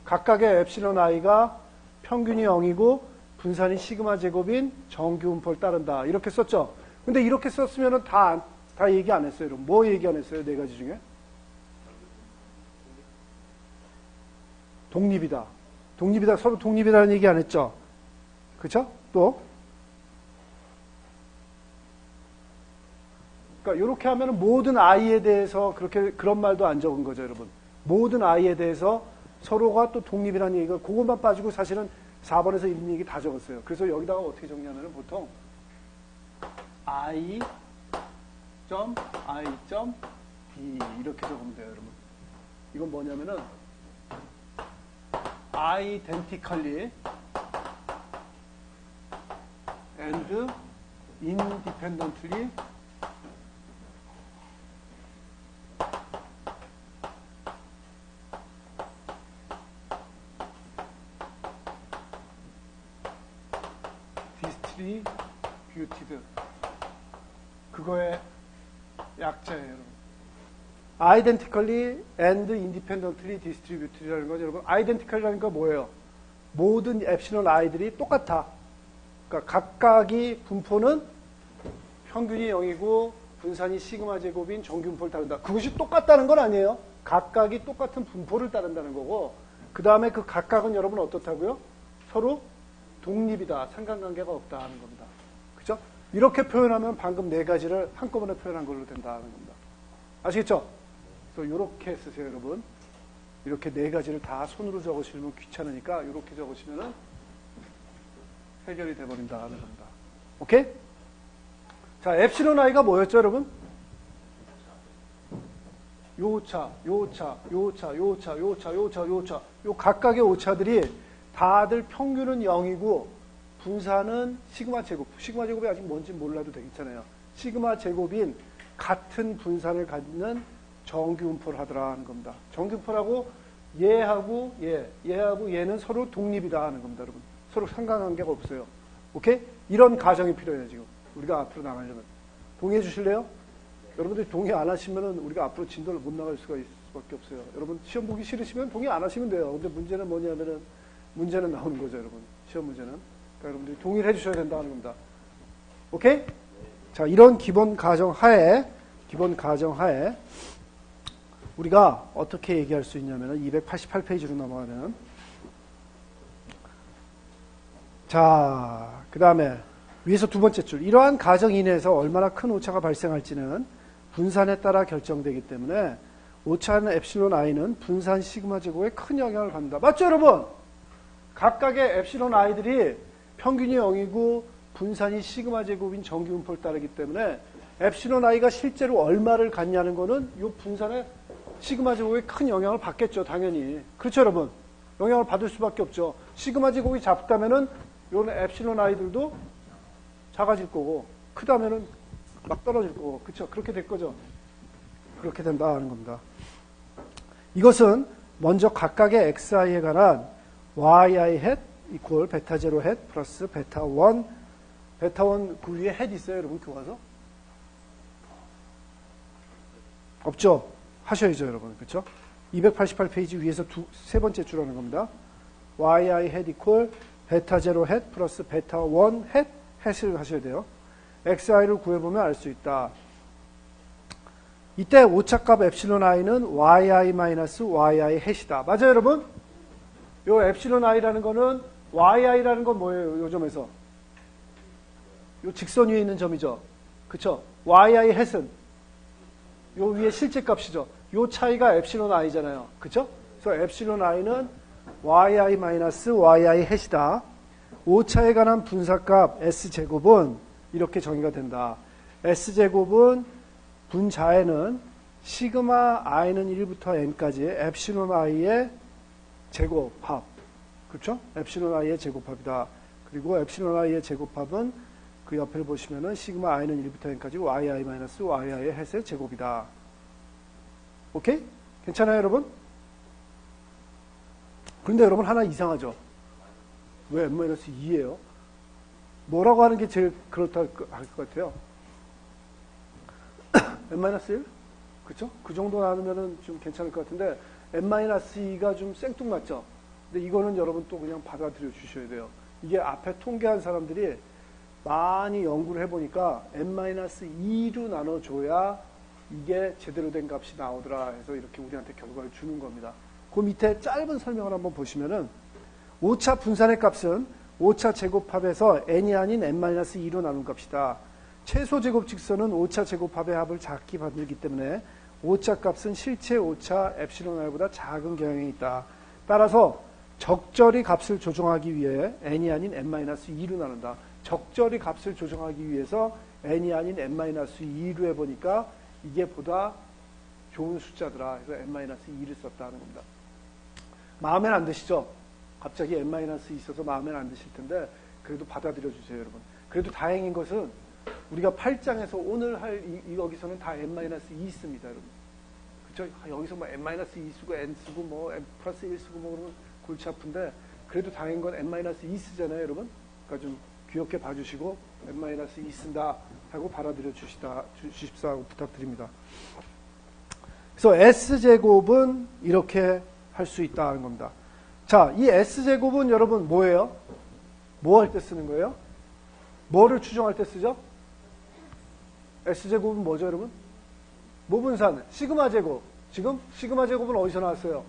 [SPEAKER 1] 각각의 엡실론 i가 평균이 0이고 분산이 시그마 제곱인 정규 분포를 따른다. 이렇게 썼죠. 근데 이렇게 썼으면은 다 얘기 안 했어요, 여러분. 뭐 얘기 안 했어요? 네 가지 중에? 독립이다. 서로 독립이라는 얘기 안 했죠? 그쵸? 또? 그러니까 이렇게 하면은 모든 i에 대해서 그런 말도 안 적은 거죠, 여러분. 모든 i에 대해서 서로가 또 독립이라는 얘기가 그것만 빠지고 사실은 4번에서 있는 얘기 다 적었어요. 그래서 여기다가 어떻게 정리하면은 보통 i.i.d 이렇게 적으면 돼요, 여러분. 이건 뭐냐면은 identically and independently distributed. 그거의 약자예요, 여러분. identically and independently distributed라는 거죠, 여러분. identically라는 건 뭐예요? 모든 엡실론 i들이 똑같아. 그러니까 각각이 분포는 평균이 0이고 분산이 시그마 제곱인 정규 분포를 따른다. 그것이 똑같다는 건 아니에요. 각각이 똑같은 분포를 따른다는 거고, 그 다음에 그 각각은 여러분 어떻다고요? 서로 독립이다. 상관관계가 없다 하는 겁니다. 그죠? 이렇게 표현하면 방금 네 가지를 한꺼번에 표현한 걸로 된다 하는 겁니다. 아시겠죠? 그래서 이렇게 쓰세요, 여러분. 이렇게 네 가지를 다 손으로 적으시면 귀찮으니까 이렇게 적으시면은 해결이 돼버린다 하는 겁니다. 오케이? 자, 엡실론 i가 뭐였죠, 여러분? 요차. 요 각각의 오차들이 다들 평균은 0이고 분산은 시그마 제곱. 시그마 제곱이 아직 뭔지 몰라도 되겠잖아요. 시그마 제곱인 같은 분산을 갖는 정규 분포를 하더라 하는 겁니다. 정규 분포라고 얘하고 얘는 서로 독립이다 하는 겁니다, 여러분. 서로 상관관계가 없어요. 오케이? 이런 가정이 필요해요, 지금. 우리가 앞으로 나가려면. 동의해 주실래요? 여러분들이 동의 안 하시면은 우리가 앞으로 진도를 못 나갈 수가 있을 수밖에 없어요. 여러분 시험 보기 싫으시면 동의 안 하시면 돼요. 근데 문제는 뭐냐면은 문제는 나오는 거죠, 여러분. 시험 문제는. 그러니까 여러분들이 동의를 해 주셔야 된다는 겁니다. 오케이? 자, 이런 기본 가정 하에 우리가 어떻게 얘기할 수 있냐면 288페이지로 넘어가면 자, 그 다음에 위에서 두 번째 줄. 이러한 가정 이내에서 얼마나 큰 오차가 발생할지는 분산에 따라 결정되기 때문에 오차는 엡실론 i는 분산 시그마 제곱에 큰 영향을 받는다. 맞죠, 여러분? 각각의 엡실론 i들이 평균이 0이고 분산이 시그마 제곱인 정기분포를 따르기 때문에 엡실론 i가 실제로 얼마를 갖냐는 거는 이 분산의 시그마 제곱에 큰 영향을 받겠죠, 당연히. 그렇죠, 여러분? 영향을 받을 수밖에 없죠. 시그마 제곱이 작다면은 요런 엡실론 i들도 작아질 거고, 크다면은 막 떨어질 거고, 그쵸? 그렇게 될 거죠. 그렇게 된다 하는 겁니다. 이것은 먼저 각각의 xi에 관한 yi hat 이퀄 베타 제로 hat 플러스 베타 1, 베타 1 그 위에 hat 있어요, 여러분? 교과서? 없죠? 하셔야죠, 여러분. 그쵸? 288페이지 위에서 세 번째 줄하는 겁니다. yi hat 이퀄 베타 제로 hat 플러스 베타 1 hat hat을 하셔야 돼요. xi를 구해보면 알 수 있다. 이때 오차값 엡실론 i는 yi-yi hat이다. 맞아요, 여러분? 요 엡실론 i라는 거는 yi라는 건 뭐예요, 요 점에서? 요 직선 위에 있는 점이죠. 그쵸? yi hat은 요 위에 실제 값이죠. 요 차이가 엡실론 i잖아요. 그쵸? 그래서 엡실론 i는 yi-yi hat이다. 오차에 관한 분사값 s제곱은 이렇게 정의가 된다. s제곱은 분자에는 시그마 i는 1부터 n까지 엡실론 i의 제곱합. 그렇죠? 엡실론 i의 제곱합이다. 그리고 엡실론 i의 제곱합은 그 옆을 보시면은 시그마 i는 1부터 n까지 yi-yi의 햇의 제곱이다. 오케이? 괜찮아요, 여러분? 그런데 여러분 하나 이상하죠? 왜 n-2예요? 뭐라고 하는 게 제일 그렇다 할 것 같아요? n-1? 그쵸? 그 정도 나누면은 좀 괜찮을 것 같은데 n-2가 좀 생뚱맞죠? 근데 이거는 여러분 또 그냥 받아들여 주셔야 돼요. 이게 앞에 통계한 사람들이 많이 연구를 해보니까 n-2로 나눠줘야 이게 제대로 된 값이 나오더라 해서 이렇게 우리한테 결과를 주는 겁니다. 그 밑에 짧은 설명을 한번 보시면은 오차 분산의 값은 오차 제곱합에서 n이 아닌 n-2로 나눈 값이다. 최소 제곱 직선은 오차 제곱합의 합을 작게 만들기 때문에 오차 값은 실제 오차 엡실론 i보다 작은 경향이 있다. 따라서 적절히 값을 조정하기 위해 n이 아닌 n-2로 나눈다. 적절히 값을 조정하기 위해서 n이 아닌 n-2로 해보니까 이게 보다 좋은 숫자더라. 그래서 n-2를 썼다는 겁니다. 마음에는 안 드시죠? 갑자기 n-2 있어서 마음에는 안 드실 텐데 그래도 받아들여 주세요, 여러분. 그래도 다행인 것은 우리가 8장에서 오늘 할 여기서는 다 n-2 있습니다, 여러분. 그쵸? 여기서 뭐 n-2 쓰고 n 쓰고 뭐 n 플러스 1 쓰고 뭐 그러면 골치 아픈데 그래도 다행인 건 n-2 쓰잖아요, 여러분. 그러니까 좀 귀엽게 봐주시고 n-2 쓴다 하고 받아들여 주십사 하고 부탁드립니다. 그래서 s제곱은 이렇게 할 수 있다는 겁니다. 자, 이 s제곱은 여러분 뭐예요? 뭐 할 때 쓰는 거예요? 뭐를 추정할 때 쓰죠? s제곱은 뭐죠, 여러분? 모분산, 시그마 제곱. 지금 시그마 제곱은 어디서 나왔어요?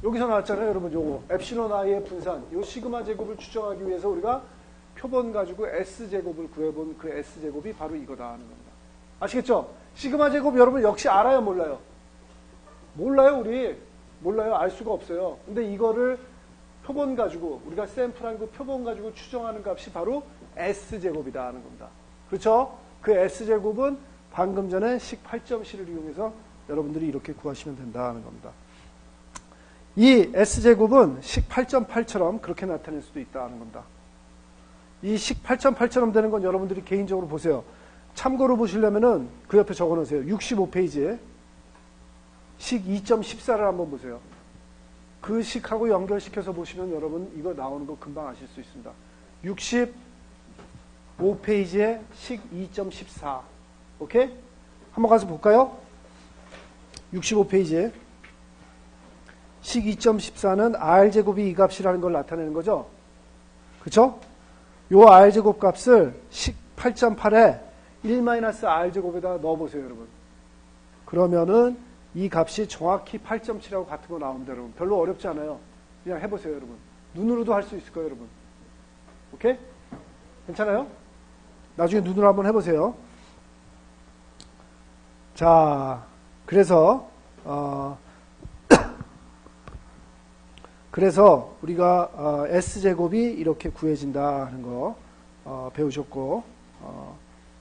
[SPEAKER 1] 여기서 나왔잖아요, 여러분. 요거 엡실론 i의 분산, 요 시그마 제곱을 추정하기 위해서 우리가 표본 가지고 s제곱을 구해본 그 s제곱이 바로 이거다 하는 겁니다. 아시겠죠? 시그마 제곱 여러분 역시 알아요, 몰라요? 몰라요, 우리. 몰라요. 알 수가 없어요. 근데 이거를 표본 가지고, 우리가 샘플한 그 표본 가지고 추정하는 값이 바로 S제곱이다 하는 겁니다. 그렇죠? 그 S제곱은 방금 전에 식 8.7을 이용해서 여러분들이 이렇게 구하시면 된다는 겁니다. 이 S제곱은 식 8.8처럼 그렇게 나타낼 수도 있다는 겁니다. 이 식 8.8처럼 되는 건 여러분들이 개인적으로 보세요. 참고로 보시려면은 그 옆에 적어 놓으세요. 65페이지에 식 2.14를 한번 보세요. 그 식하고 연결시켜서 보시면 여러분 이거 나오는 거 금방 아실 수 있습니다. 65페이지에 식 2.14. 오케이? 한번 가서 볼까요? 65페이지에 식 2.14는 r제곱이 이 값이라는 걸 나타내는 거죠. 그쵸? 요 r제곱 값을 식 8.8에 1-r제곱에다 넣어보세요, 여러분. 그러면은 이 값이 정확히 8.7하고 같은 거 나옵니다, 여러분. 별로 어렵지 않아요. 그냥 해보세요, 여러분. 눈으로도 할 수 있을 거예요, 여러분. 오케이? 괜찮아요? 나중에 눈으로 한번 해보세요. 자, 그래서 그래서 우리가 S제곱이 이렇게 구해진다 하는 거 배우셨고,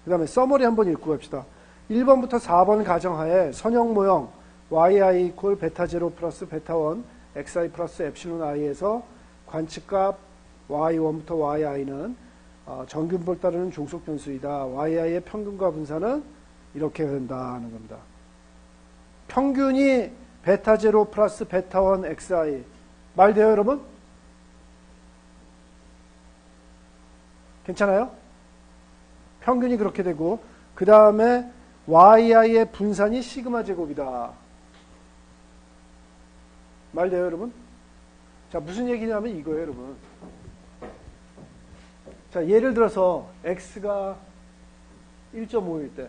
[SPEAKER 1] 그 다음에 서머리 한번 읽고 갑시다. 1번부터 4번 가정하에 선형 모형 yi 이퀄 베타 제로 플러스 베타 1 xi 플러스 엡실론 i에서 관측값 y1부터 yi는 정균법을 따르는 종속 변수이다. yi의 평균과 분산은 이렇게 된다는 겁니다. 평균이 베타 제로 플러스 베타 1 xi 말 돼요, 여러분? 괜찮아요? 평균이 그렇게 되고, 그 다음에 yi의 분산이 시그마 제곱이다. 말 돼요, 여러분? 자, 무슨 얘기냐면 이거예요, 여러분. 자, 예를 들어서 x가 1.5일 때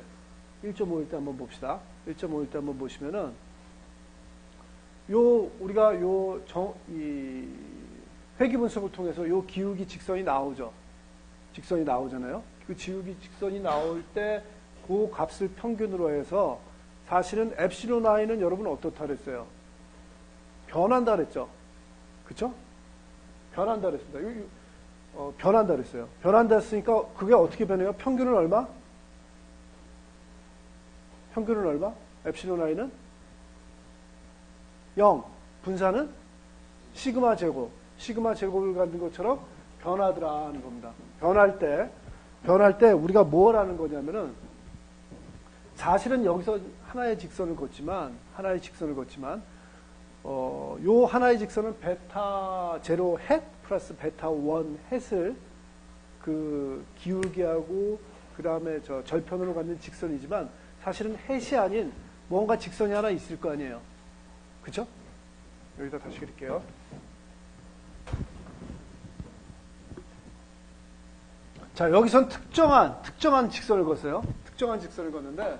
[SPEAKER 1] 한번 봅시다. 1.5일 때 한번 보시면은 우리가 이 회귀 분석을 통해서 요 기울기 직선이 나오죠. 직선이 나오잖아요. 그 기울기 직선이 나올 때 그 값을 평균으로 해서 사실은 엡실론 i는 여러분 어떻다 그랬어요? 변한다 그랬죠. 그쵸? 변한다 그랬습니다. 변한다 그랬어요. 변한다 했으니까 그게 어떻게 변해요? 평균은 얼마? 평균은 얼마? 엡실론 i는 0. 분산은 시그마 제곱. 시그마 제곱을 갖는 것처럼 변하더라 하는 겁니다. 변할 때 우리가 뭘 하는 거냐면은 사실은 여기서 하나의 직선을 걷지만 요 하나의 직선은 베타 제로 헷 플러스 베타 원 헷을 그 기울기하고 그 다음에 저 절편으로 갖는 직선이지만 사실은 헷이 아닌 뭔가 직선이 하나 있을 거 아니에요. 그쵸? 여기다 다시 그릴게요. 자, 여기선 특정한 직선을 걷어요. 특정한 직선을 걷는데,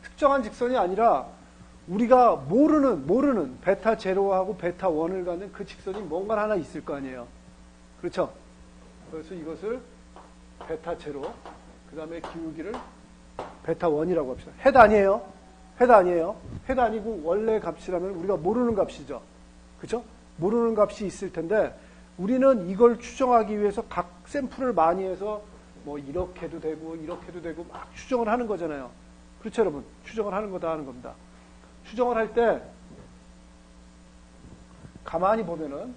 [SPEAKER 1] 특정한 직선이 아니라 우리가 모르는 베타 제로하고 베타 원을 갖는 그 직선이 뭔가 하나 있을 거 아니에요. 그렇죠? 그래서 이것을 베타 제로, 그 다음에 기울기를 베타 원이라고 합시다. 헷 아니에요. 헷 아니고 원래 값이라면 우리가 모르는 값이죠. 그렇죠? 모르는 값이 있을 텐데 우리는 이걸 추정하기 위해서 각 샘플을 많이 해서 뭐 이렇게도 되고 막 추정을 하는 거잖아요. 그렇죠, 여러분? 추정을 하는 거다 하는 겁니다. 추정을 할 때 가만히 보면은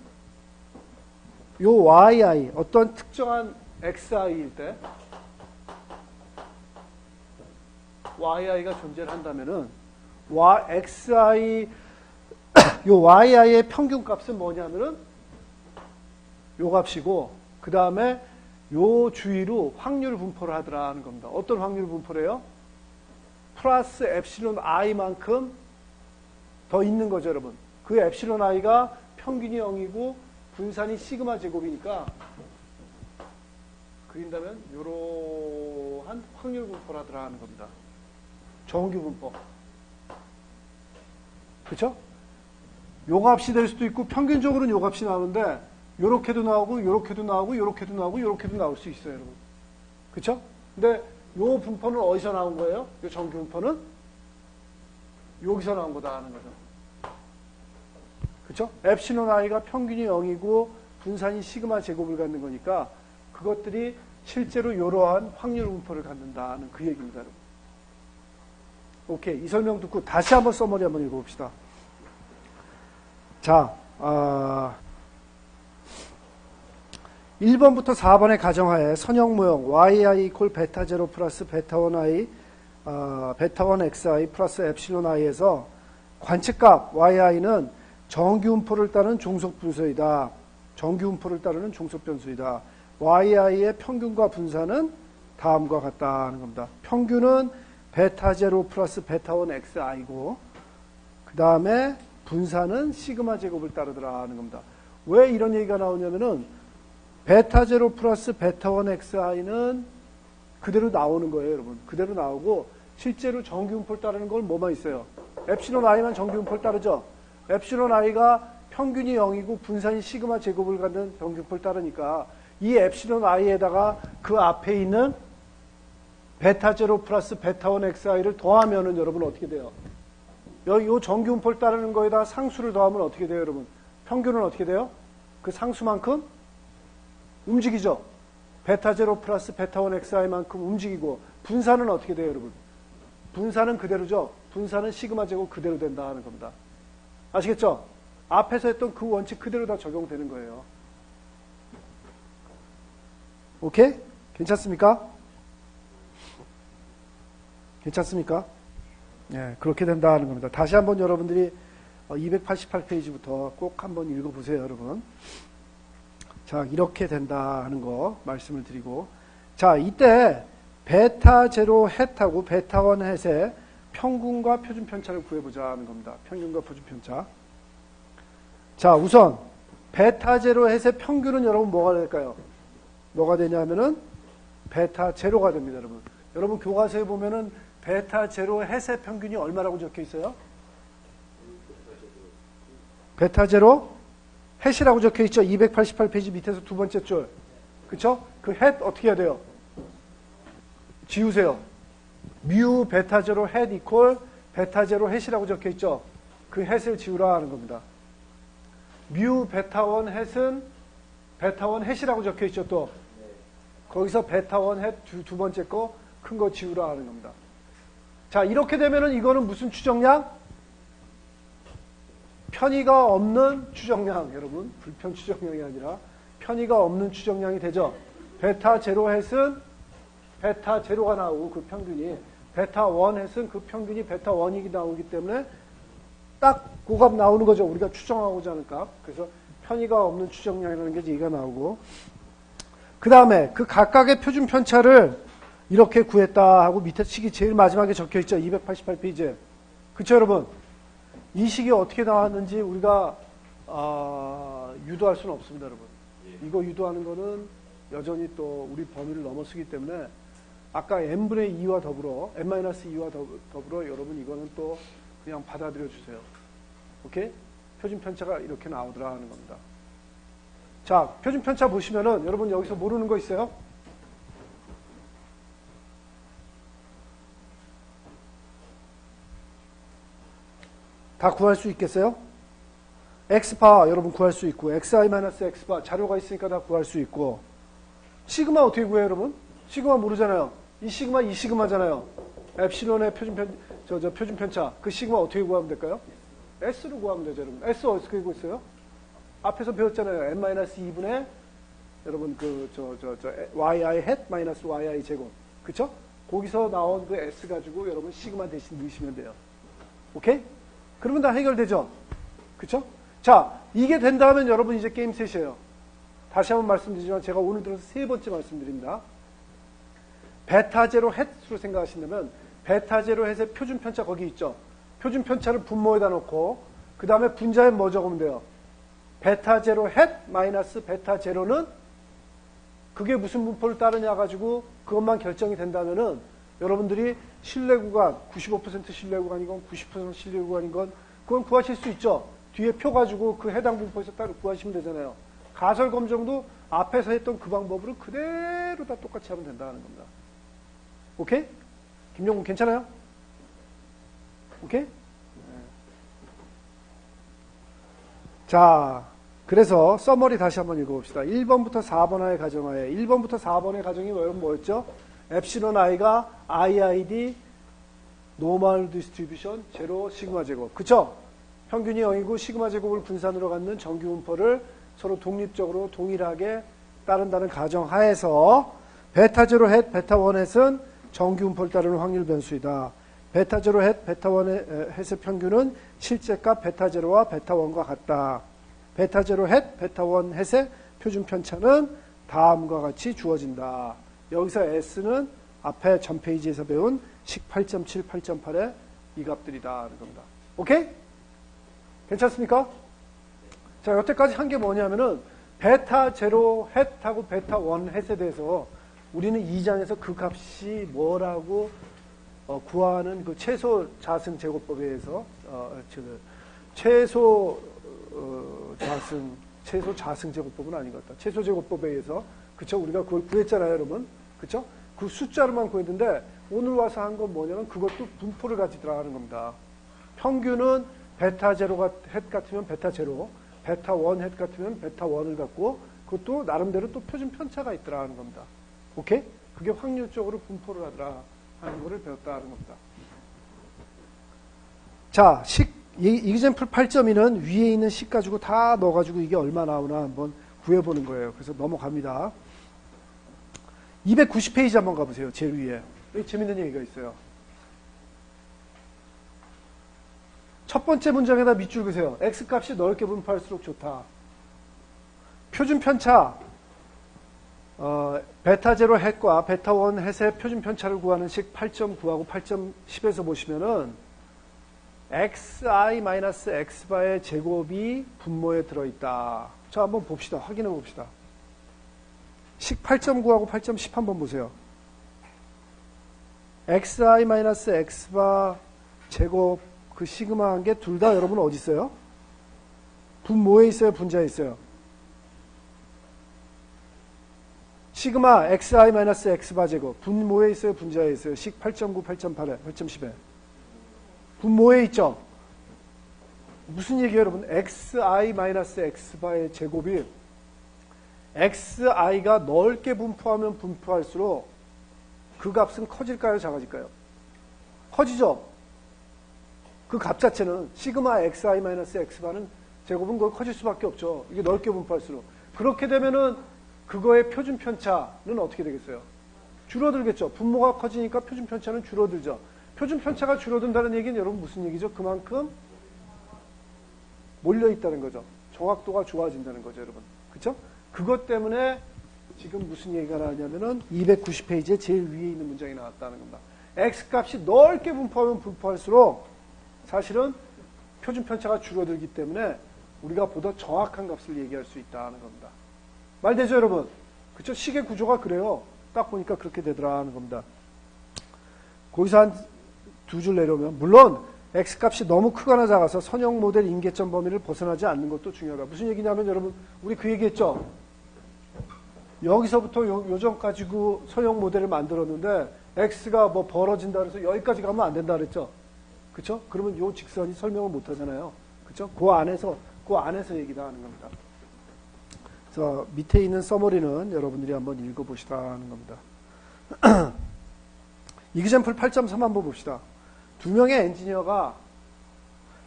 [SPEAKER 1] 요 yi 어떤 특정한 xi일 때 yi가 존재를 한다면은 xi 요 yi의 평균 값은 뭐냐면은 요 값이고 그 다음에 요 주위로 확률 분포를 하더라는 겁니다. 어떤 확률 분포를 해요? 플러스 엡실론 i만큼 더 있는 거죠, 여러분. 그 엡실론 i가 평균이 0이고 분산이 시그마 제곱이니까 그린다면 요러한 확률 분포를 하더라는 겁니다. 정규 분포. 그쵸? 요 값이 될 수도 있고 평균적으로는 요 값이 나오는데 요렇게도 나오고 요렇게도 나오고 요렇게도 나오고 요렇게도 나올 수 있어요, 여러분. 그쵸? 근데 요 분포는 어디서 나온 거예요? 요 정규 분포는 여기서 나온 거다 하는 거죠. 그쵸? 엡실론 i가 평균이 0이고 분산이 시그마 제곱을 갖는 거니까 그것들이 실제로 이러한 확률 분포를 갖는다는 그 얘기입니다, 여러분. 오케이. 이 설명 듣고 다시 한번 서머리 한번 읽어봅시다. 자, 1번부터 4번의 가정하에 선형 모형 yi 이퀄 베타 제로 플러스 베타 1i 베타 1 xi 플러스 엡실론 i에서 관측값 yi는 정규분포를 따른 종속 분수이다. 정규분포를 따르는 종속 변수이다. yi의 평균과 분산은 다음과 같다는 겁니다. 평균은 베타 제로 플러스 베타 1 xi고 그 다음에 분산은 시그마 제곱을 따르더라는 겁니다. 왜 이런 얘기가 나오냐면은 베타 제로 플러스 베타 1 xi는 그대로 나오는 거예요, 여러분. 그대로 나오고 실제로 정규분포를 따르는 건 뭐만 있어요? 엡실론 i만 정규분포를 따르죠. 엡실론 i가 평균이 0이고 분산이 시그마 제곱을 갖는 정규분포를 따르니까 이 엡실론 i에다가 그 앞에 있는 베타 제로 플러스 베타 1 xi를 더하면은 여러분 어떻게 돼요? 여기 요 정규분포를 따르는 거에다 상수를 더하면 어떻게 돼요, 여러분? 평균은 어떻게 돼요? 그 상수만큼 움직이죠. 베타 제로 플러스 베타 1 xi만큼 움직이고 분산은 어떻게 돼요, 여러분? 분산은 그대로죠. 분산은 시그마 제곱 그대로 된다 하는 겁니다. 아시겠죠? 앞에서 했던 그 원칙 그대로 다 적용되는 거예요. 오케이? 괜찮습니까? 괜찮습니까? 예, 그렇게 된다 하는 겁니다. 다시 한번 여러분들이 288페이지부터 꼭 한번 읽어보세요, 여러분. 자, 이렇게 된다 하는 거 말씀을 드리고. 자, 이때 베타 제로 햇하고 베타 원 햇의 평균과 표준 편차를 구해보자 하는 겁니다. 평균과 표준 편차. 자, 우선 베타 제로 햇의 평균은 여러분 뭐가 될까요? 뭐가 되냐면은 베타 제로가 됩니다, 여러분. 여러분 교과서에 보면은 베타 제로 햇의 평균이 얼마라고 적혀 있어요? 베타 제로 햇이라고 적혀 있죠. 288페이지 밑에서 두 번째 줄. 그쵸? 그 햇 어떻게 해야 돼요? 지우세요. 뮤 베타 제로 햇 이퀄 베타 제로 햇이라고 적혀 있죠. 그 햇을 지우라 하는 겁니다. 뮤 베타 원 햇은 베타 원 햇이라고 적혀 있죠. 또 거기서 베타 원 햇 두 번째 거 큰 거 지우라 하는 겁니다. 자, 이렇게 되면은 이거는 무슨 추정량? 편의가 없는 추정량, 여러분. 불편 추정량이 아니라 편의가 없는 추정량이 되죠. 베타 제로 햇은 베타 제로가 나오고 그 평균이 베타 원 햇은 그 평균이 베타 원이 나오기 때문에 딱 그 값 나오는 거죠. 우리가 추정하고자 하는 값. 그래서 편의가 없는 추정량이라는 게 얘가 나오고, 그 다음에 그 각각의 표준 편차를 이렇게 구했다 하고 밑에 식이 제일 마지막에 적혀 있죠. 288페이지에. 그쵸, 여러분? 이 식이 어떻게 나왔는지 우리가 유도할 수는 없습니다, 여러분. 이거 유도하는 거는 여전히 또 우리 범위를 넘어서기 때문에 아까 n분의 2와 더불어 n-2와 더불어 여러분 이거는 또 그냥 받아들여 주세요. 오케이? 표준 편차가 이렇게 나오더라 하는 겁니다. 자, 표준 편차 보시면은 여러분 여기서 모르는 거 있어요? 다 구할 수 있겠어요? x바 여러분 구할 수 있고 xi-x바 자료가 있으니까 다 구할 수 있고, 시그마 어떻게 구해요, 여러분? 시그마 모르잖아요. 이 시그마잖아요. 엡실론의 표준 편차. 그 시그마 어떻게 구하면 될까요? s로 구하면 되죠, 여러분. s 어떻게 구했어요? 앞에서 배웠잖아요. n-2분의 여러분 yi hat 마이너스 yi 제곱. 그쵸? 거기서 나온 그 s 가지고 여러분 시그마 대신 넣으시면 돼요. 오케이? 그러면 다 해결되죠? 그쵸? 자, 이게 된다면 여러분 이제 게임 셋이에요. 다시 한번 말씀드리지만 제가 오늘 들어서 세 번째 말씀드립니다. 베타 제로 햇으로 생각하신다면 베타 제로 햇의 표준 편차 거기 있죠? 표준 편차를 분모에다 놓고 그 다음에 분자에 뭐 적으면 돼요? 베타 제로 햇 마이너스 베타 제로는 그게 무슨 분포를 따르냐 가지고 그것만 결정이 된다면은 여러분들이 신뢰 구간, 95% 신뢰 구간이건 90% 신뢰 구간인 건 그건 구하실 수 있죠. 뒤에 표 가지고 그 해당 분포에서 따로 구하시면 되잖아요. 가설 검정도 앞에서 했던 그 방법으로 그대로 다 똑같이 하면 된다는 겁니다. 오케이? 김용국 괜찮아요? 오케이? 네. 자, 그래서 서머리 다시 한번 읽어봅시다. 1번부터 4번의 가정하에 1번부터 4번의 가정이 뭐였죠? 엡실론 i가 iid 노멀 디스트리뷰션 제로 시그마 제곱. 그쵸? 평균이 0이고 시그마 제곱을 분산으로 갖는 정규 분포를 서로 독립적으로 동일하게 따른다는 가정하에서 베타 제로 햇, 베타 원 햇은 정규 분포를 따르는 확률 변수이다. 베타 제로 햇, 베타 원 햇의 평균은 실제값 베타 제로와 베타 원과 같다. 베타 제로 햇, 베타 원 햇의 표준 편차는 다음과 같이 주어진다. 여기서 S는 앞에 전 페이지에서 배운 식 8.7, 8.8의 이 값들이다 하는 겁니다. 오케이? 괜찮습니까? 자, 여태까지 한 게 뭐냐면은 베타 제로 햇하고 베타 원 햇에 대해서 우리는 2장에서 그 값이 뭐라고 구하는 그 최소 자승 제곱법에 의해서 최소 자승 제곱법은 아닌 것 같다. 최소 제곱법에 의해서, 그쵸? 우리가 그걸 구했잖아요, 여러분. 그쵸? 그 숫자로만 구했는데, 오늘 와서 한 건 뭐냐면 그것도 분포를 가지더라 하는 겁니다. 평균은 베타 제로가 헷 같으면 베타 제로, 베타 원 헷 같으면 베타 원을 갖고, 그것도 나름대로 또 표준 편차가 있더라 하는 겁니다. 오케이? 그게 확률적으로 분포를 하더라 하는 거를 배웠다 하는 겁니다. 자, 이그젬플 8.2는 위에 있는 식 가지고 다 넣어가지고 이게 얼마 나오나 한번 구해보는 거예요. 그래서 넘어갑니다. 290페이지 한번 가보세요. 제일 위에. 여기 재밌는 얘기가 있어요. 첫 번째 문장에다 밑줄 그세요. x값이 넓게 분포할수록 좋다. 표준 편차, 베타 제로 햇과 베타 원 햇의 표준 편차를 구하는 식 8.9하고 8.10에서 보시면은 xi-x바의 제곱이 분모에 들어있다. 자, 한번 봅시다. 확인해 봅시다. 식 8.9하고 8.10 한번 보세요. xi-x바 제곱 그 시그마한 게 둘 다 여러분 어디 있어요? 분모에 있어요? 분자에 있어요? 시그마 xi-x바 제곱 분모에 있어요? 분자에 있어요? 식 8.9, 8.8에 8.10에 분모에 있죠? 무슨 얘기예요, 여러분? xi-x바의 제곱이 xi가 넓게 분포하면 분포할수록 그 값은 커질까요, 작아질까요? 커지죠? 그 값 자체는 시그마 xi-x바는 제곱은 그걸 커질 수밖에 없죠. 이게 넓게 분포할수록. 그렇게 되면은 그거의 표준 편차는 어떻게 되겠어요? 줄어들겠죠. 분모가 커지니까 표준 편차는 줄어들죠. 표준 편차가 줄어든다는 얘기는 여러분 무슨 얘기죠? 그만큼 몰려있다는 거죠. 정확도가 좋아진다는 거죠, 여러분. 그쵸? 그것 때문에 지금 무슨 얘기가 나왔냐면은 290페이지에 제일 위에 있는 문장이 나왔다는 겁니다. x값이 넓게 분포하면 분포할수록 사실은 표준 편차가 줄어들기 때문에 우리가 보다 정확한 값을 얘기할 수 있다는 겁니다. 말되죠, 여러분? 그쵸? 식의 구조가 그래요. 딱 보니까 그렇게 되더라 하는 겁니다. 거기서 한 두 줄 내려오면, 물론 x값이 너무 크거나 작아서 선형 모델 임계점 범위를 벗어나지 않는 것도 중요하다. 무슨 얘기냐면 여러분, 우리 그 얘기했죠? 여기서부터 요점 가지고 선형 모델을 만들었는데 x가 뭐 벌어진다 그래서 여기까지 가면 안 된다 그랬죠? 그쵸? 그러면 요 직선이 설명을 못 하잖아요. 그쵸? 그 안에서 얘기다 하는 겁니다. 그래서 밑에 있는 서머리는 여러분들이 한번 읽어보시라 하는 겁니다. 이그젬플 8.3 한번 봅시다. 두 명의 엔지니어가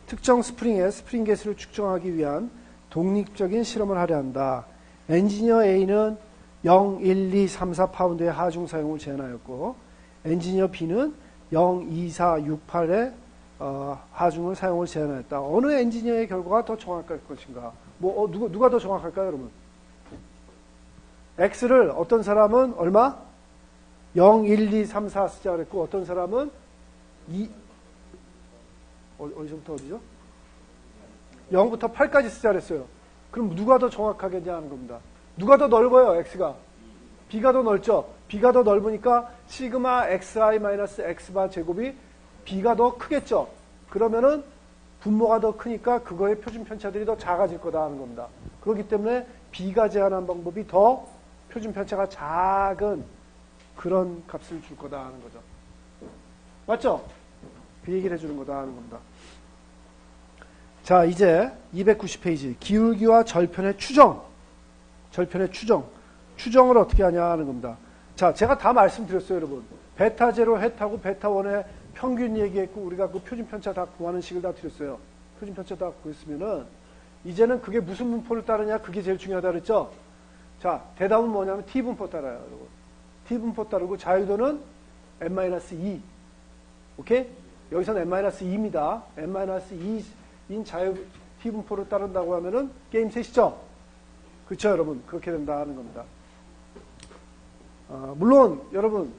[SPEAKER 1] 특정 스프링의 스프링 개수를 측정하기 위한 독립적인 실험을 하려 한다. 엔지니어 A는 0, 1, 2, 3, 4 파운드의 하중 사용을 제한하였고 엔지니어 B는 0, 2, 4, 6, 8의 하중을 사용을 제한하였다. 어느 엔지니어의 결과가 더 정확할 것인가? 누가 더 정확할까요, 여러분? X를 어떤 사람은 얼마? 0, 1, 2, 3, 4 쓰자 그랬고 어떤 사람은 2 어디서부터 어디죠? 0부터 8까지 쓰자 그랬어요. 그럼 누가 더 정확하겠냐 하는 겁니다. 누가 더 넓어요, X가? B가 더 넓죠? B가 더 넓으니까 시그마 xi-x바 제곱이 B가 더 크겠죠? 그러면은 분모가 더 크니까 그거의 표준 편차들이 더 작아질 거다 하는 겁니다. 그렇기 때문에 B가 제한한 방법이 더 표준 편차가 작은 그런 값을 줄 거다 하는 거죠. 맞죠? 그 얘기를 해주는 거다 하는 겁니다. 자, 이제 290페이지 기울기와 절편의 추정. 추정을 어떻게 하냐 하는 겁니다. 자, 제가 다 말씀드렸어요, 여러분. 베타 제로 햇하고 베타 원의 평균 얘기했고 우리가 그 표준 편차 다 구하는 식을 다 드렸어요. 표준 편차 다 구했으면은 이제는 그게 무슨 분포를 따르냐 그게 제일 중요하다 그랬죠. 자, 대답은 뭐냐면 t 분포 따라요, 여러분. t 분포 따르고 자유도는 n-2. 오케이? 여기서는 n-2입니다. n-2인 자유 t 분포를 따른다고 하면은 게임 셋이죠. 그렇죠, 여러분? 그렇게 된다 하는 겁니다. 물론 여러분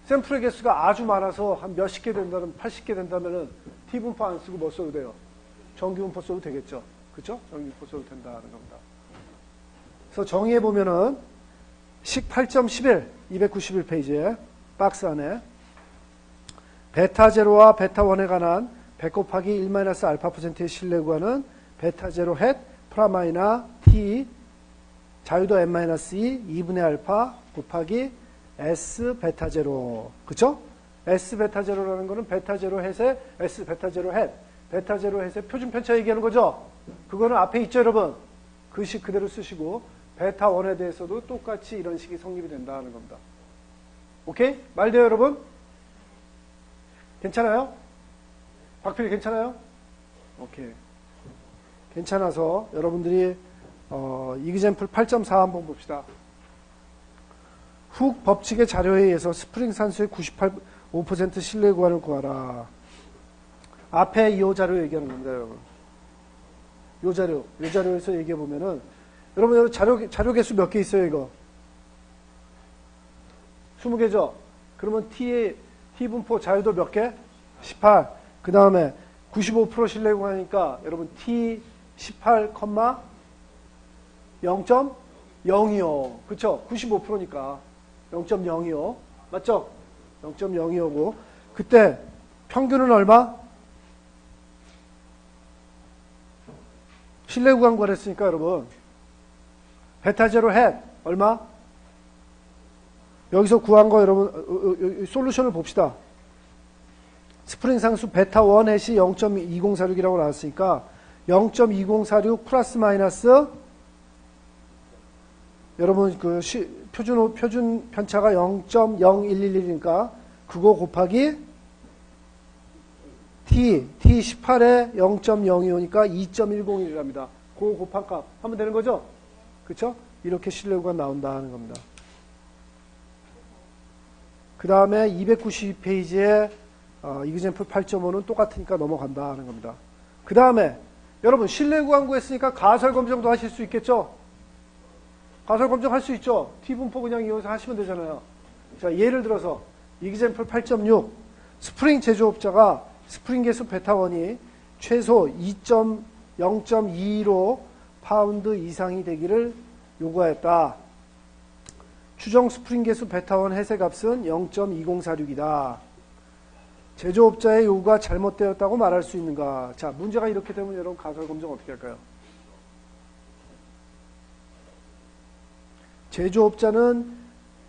[SPEAKER 1] 샘플의 개수가 아주 많아서 한 몇십 개 된다면 80개 된다면은 t 분포 안 쓰고 뭐 써도 돼요? 정규 분포 써도 되겠죠. 그렇죠? 정규 분포 써도 된다 하는 겁니다. 그래서 정의해 보면은 식 8.11 291페이지에 박스 안에 베타 제로와 베타 원에 관한 100 곱하기 1 마이너스 알파 %의 실내 구간은 베타 제로 헷 프라마이나 t 자유도 n 마이너스 2분의 알파 곱하기 s 베타 제로. 그쵸? s 베타 제로라는 거는 베타 제로 헷의 s 베타 제로 헷. 베타 제로 헷의 표준 편차 얘기하는 거죠? 그거는 앞에 있죠, 여러분? 그 식 그대로 쓰시고 베타 1에 대해서도 똑같이 이런 식이 성립이 된다는 겁니다. 오케이? 말돼요, 여러분? 괜찮아요? 박필 괜찮아요? 오케이. 괜찮아서 여러분들이 이그젬플 8.4 한번 봅시다. 훅 법칙의 자료에 의해서 스프링 산수의 98.5% 실내 구간을 구하라. 앞에 이 자료 얘기하는 겁니다, 여러분. 요 자료에서 얘기해 보면은 여러분 자료 개수 몇 개 있어요, 이거? 20개죠? 그러면 T 분포 자유도 몇 개? 18. 그 다음에 95% 실내 구간이니까 여러분 T 18, 0.025. 그쵸? 95%니까 0.025. 맞죠? 0.025고 그때 평균은 얼마? 실내 구간 구했으니까 여러분 베타 제로 헷 얼마? 여기서 구한 거 여러분 솔루션을 봅시다. 스프링 상수 베타 1 헷이 0.2046이라고 나왔으니까 0.2046 플러스 마이너스 여러분 그 표준 편차가 0.0111이니까 그거 곱하기 T 18에 0.025니까 2.101이랍니다. 그거 곱한 값 하면 되는 거죠? 그쵸? 이렇게 실내 구간 나온다는 겁니다. 그 다음에 292페이지에 이그젬플 8.5는 똑같으니까 넘어간다 하는 겁니다. 그 다음에 여러분 실내 구간 구했으니까 가설 검정도 하실 수 있겠죠? 가설 검정 할 수 있죠? T분포 그냥 이용해서 하시면 되잖아요. 자, 예를 들어서 이그젬플 8.6 스프링 제조업자가 스프링 개수 베타1이 최소 0.22로 파운드 이상이 되기를 요구하였다. 추정 스프링 개수 베타1 해세 값은 0.2046이다. 제조업자의 요구가 잘못되었다고 말할 수 있는가? 자, 문제가 이렇게 되면 여러분 가설 검정 어떻게 할까요? 제조업자는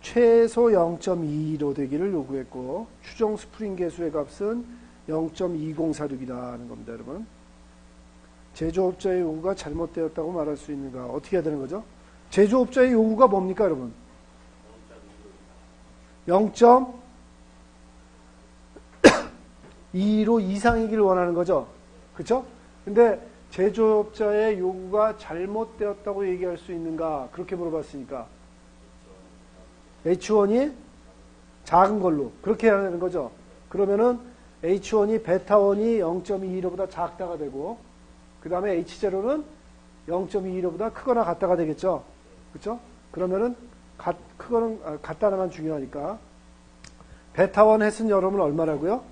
[SPEAKER 1] 최소 0.22로 되기를 요구했고 추정 스프링 개수의 값은 0.2046이다 하는 겁니다, 여러분. 제조업자의 요구가 잘못되었다고 말할 수 있는가? 어떻게 해야 되는 거죠? 제조업자의 요구가 뭡니까, 여러분? 0.2로 이상이기를 원하는 거죠. 그쵸? 근데 제조업자의 요구가 잘못되었다고 얘기할 수 있는가? 그렇게 물어봤으니까 H1이 작은 걸로 그렇게 해야 되는 거죠. 그러면은 H1이 베타1이 0.21보다 작다가 되고 그 다음에 H0는 0.21보다 크거나 같다가 되겠죠. 그렇죠? 그러면은 같다나만 중요하니까 베타1 햇은 여러분 얼마라고요?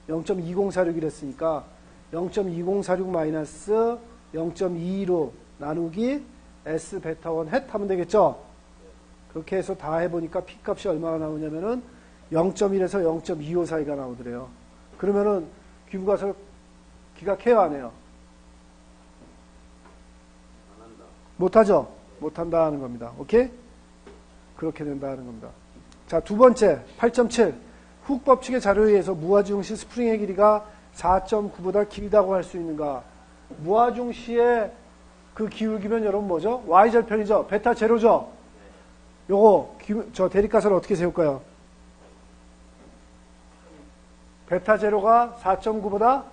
[SPEAKER 1] 0.2046이랬으니까 0.2046 마이너스 0.22로 나누기 S 베타1 햇 하면 되겠죠. 그렇게 해서 다 해보니까 P값이 얼마가 나오냐면은 0.1에서 0.25 사이가 나오더래요. 그러면은 귀부가설 기각해요, 안 해요? 못하죠? 못한다 하는 겁니다. 오케이? 그렇게 된다 하는 겁니다. 자, 두 번째 8.7 훅 법칙의 자료에 의해서 무아중시 스프링의 길이가 4.9보다 길다고 할 수 있는가? 무아중시의 그 기울기면 여러분 뭐죠? Y절편이죠? 베타 제로죠? 요거 저 대립가설을 어떻게 세울까요? 베타 제로가 4.9보다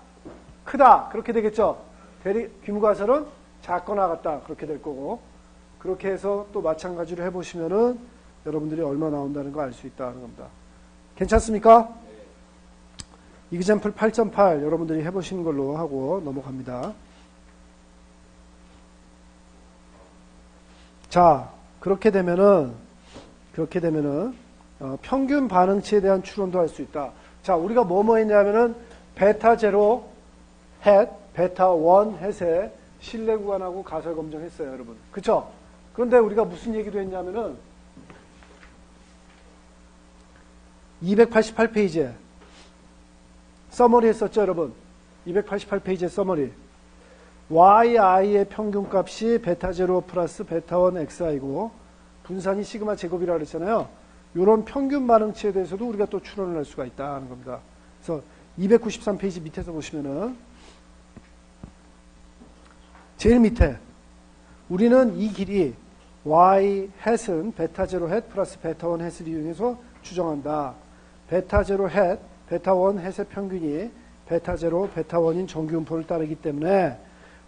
[SPEAKER 1] 크다. 그렇게 되겠죠? 귀무가설은 작거나 같다. 그렇게 될 거고. 그렇게 해서 또 마찬가지로 해보시면은 여러분들이 얼마 나온다는 거 알 수 있다는 겁니다. 괜찮습니까? 이그젬플 8.8 여러분들이 해보시는 걸로 하고 넘어갑니다. 자, 그렇게 되면은 평균 반응치에 대한 추론도 할 수 있다. 자, 우리가 뭐뭐 했냐면은 베타 제로 헷, 베타 1 헷의 실내 구간하고 가설 검정했어요, 여러분. 그쵸? 그런데 우리가 무슨 얘기도 했냐면은 288페이지에 서머리 했었죠, 여러분. 288페이지의 서머리. yi의 평균값이 베타0 플러스 베타1 xi이고 분산이 시그마 제곱이라고 그랬잖아요. 이런 평균 반응치에 대해서도 우리가 또 추론을 할 수가 있다는 겁니다. 그래서 293페이지 밑에서 보시면은 제일 밑에 우리는 이 길이 y 햇은 베타0 햇 플러스 베타1 햇을 이용해서 추정한다. 베타0 햇, 베타1 햇의 평균이 베타0, 베타1인 정규분포를 따르기 때문에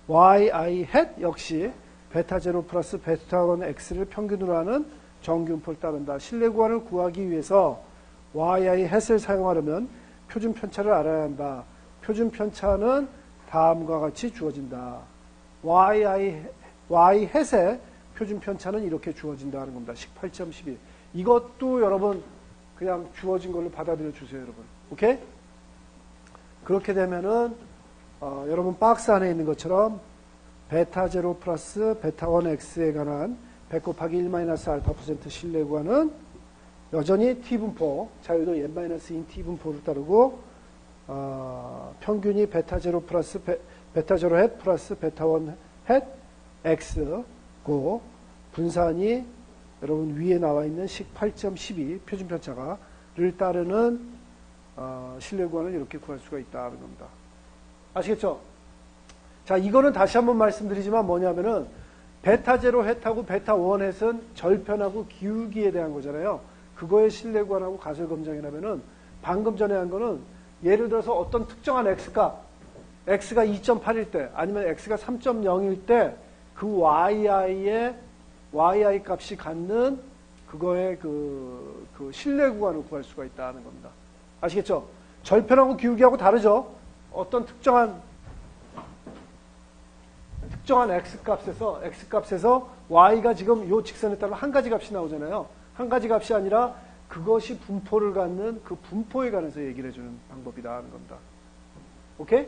[SPEAKER 1] yi 햇 역시 베타0 플러스 베타1 x를 평균으로 하는 정규분포를 따른다. 실내 구간을 구하기 위해서 yi 햇을 사용하려면 표준 편차를 알아야 한다. 표준 편차는 다음과 같이 주어진다. y 햇의 표준 편차는 이렇게 주어진다는 겁니다. 18.12. 이것도 여러분 그냥 주어진 걸로 받아들여 주세요, 여러분. 오케이? 그렇게 되면은 여러분 박스 안에 있는 것처럼 베타0 플러스 베타1 x에 관한 100 곱하기 1 마이너스 알파 퍼센트 신뢰 구간은 여전히 t분포, 자유도 n-인 t분포를 따르고 평균이 베타0 플러스 베타0 햇 플러스 베타1 햇 x고 분산이 여러분 위에 나와 있는 18.12 표준 편차가를 따르는 신뢰 구간을 이렇게 구할 수가 있다는 겁니다. 아시겠죠? 자, 이거는 다시 한번 말씀드리지만 뭐냐면은 베타0 햇하고 베타1 햇은 절편하고 기울기에 대한 거잖아요. 그거의 신뢰 구간하고 가설 검정이라면은 방금 전에 한 거는 예를 들어서 어떤 특정한 x값, x가 2.8일 때 아니면 x가 3.0일 때 그 yi 값이 갖는 그거의 그 신뢰 구간을 구할 수가 있다는 겁니다. 아시겠죠? 절편하고 기울기하고 다르죠? 어떤 특정한 x값에서 y가 지금 요 직선에 따라 한 가지 값이 나오잖아요. 한 가지 값이 아니라 그것이 분포를 갖는 그 분포에 관해서 얘기를 해주는 방법이다 하는 겁니다. 오케이?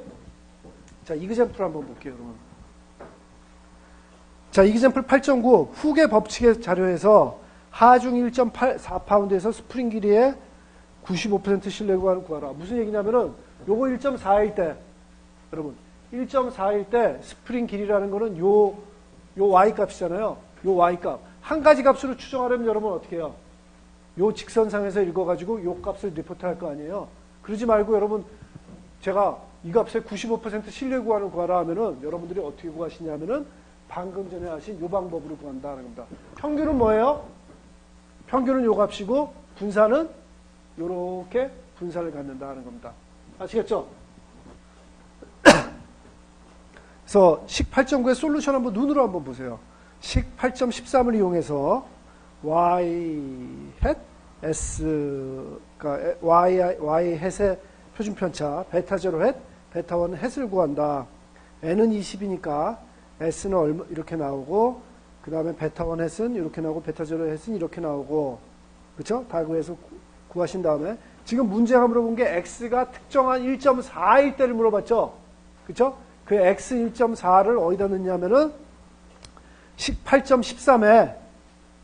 [SPEAKER 1] 자, 이그젬플 한번 볼게요, 여러분. 자, 이그젬플 8.9 후계 법칙의 자료에서 하중 1.4파운드에서 스프링 길이의 95% 신뢰 구간을 구하라. 무슨 얘기냐면은 요거 1.4일 때 여러분 1.4일 때 스프링 길이라는 거는 요 y 값이잖아요. 요 y 값. 한 가지 값으로 추정하려면 여러분 어떻게 해요? 요 직선상에서 읽어가지고 요 값을 리포트 할 거 아니에요. 그러지 말고 여러분 제가 이 값의 95% 신뢰 구간을 구하라 하면은 여러분들이 어떻게 구하시냐면은 방금 전에 하신 요 방법으로 구한다는 겁니다. 평균은 뭐예요? 평균은 요 값이고 분산은 요렇게 분산을 갖는다는 겁니다. 아시겠죠? 그래서 식 8.9의 솔루션 한번 눈으로 한번 보세요. 식 8.13을 이용해서 y 햇 s가 y 햇의 표준 편차 베타0 햇 베타1 햇을 구한다. n은 20이니까 s는 얼마 이렇게 나오고 그 다음에 베타1 햇은 이렇게 나오고 베타0 햇은 이렇게 나오고 그렇죠? 다 구해서 구하신 다음에 지금 문제가 물어본 게 x가 특정한 1.4일 때를 물어봤죠? 그렇죠? 그 x 1.4를 어디다 넣냐면은 식 8.13에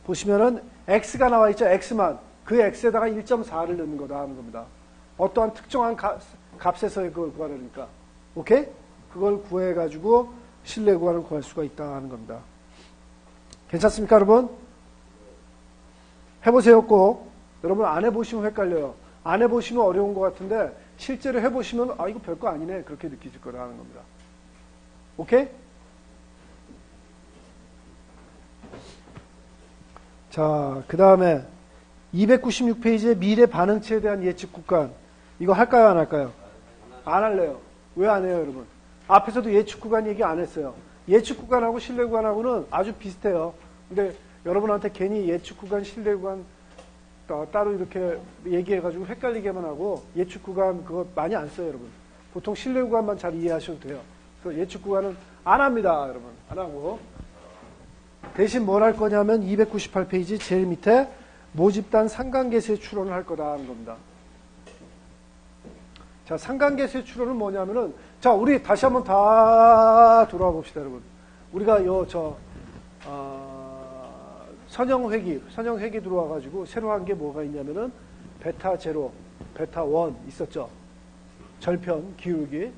[SPEAKER 1] 보시면은 x가 나와 있죠? x만. 그 x에다가 1.4를 넣는 거다 하는 겁니다. 어떠한 특정한 값에서의 그걸 구하려니까. 오케이? 그걸 구해가지고 신뢰 구간을 구할 수가 있다 하는 겁니다. 괜찮습니까, 여러분? 해보세요, 꼭. 여러분 안 해보시면 헷갈려요. 안 해보시면 어려운 것 같은데 실제로 해보시면 아 이거 별거 아니네 그렇게 느끼실 거라는 겁니다. 오케이? 자, 그 다음에 296페이지의 미래 반응체에 대한 예측 구간 이거 할까요 안 할까요? 안 할래요. 왜 안 해요 여러분? 앞에서도 예측 구간 얘기 안 했어요. 예측 구간하고 신뢰 구간하고는 아주 비슷해요. 근데 여러분한테 괜히 예측 구간, 신뢰 구간 따로 이렇게 얘기해가지고 헷갈리게만 하고 예측 구간 그거 많이 안 써요 여러분. 보통 신뢰 구간만 잘 이해하셔도 돼요. 그래서 예측 구간은 안 합니다 여러분. 안 하고 대신 뭘 할 거냐면 298페이지 제일 밑에 모집단 상관계수의 추론을 할 거다 하는 겁니다. 자, 상관계수의 추론은 뭐냐면은 자, 우리 다시 한번 다 돌아와 봅시다 여러분. 우리가 선형회기 들어와가지고 새로 한 게 뭐가 있냐면은 베타0, 베타1 있었죠. 절편, 기울기.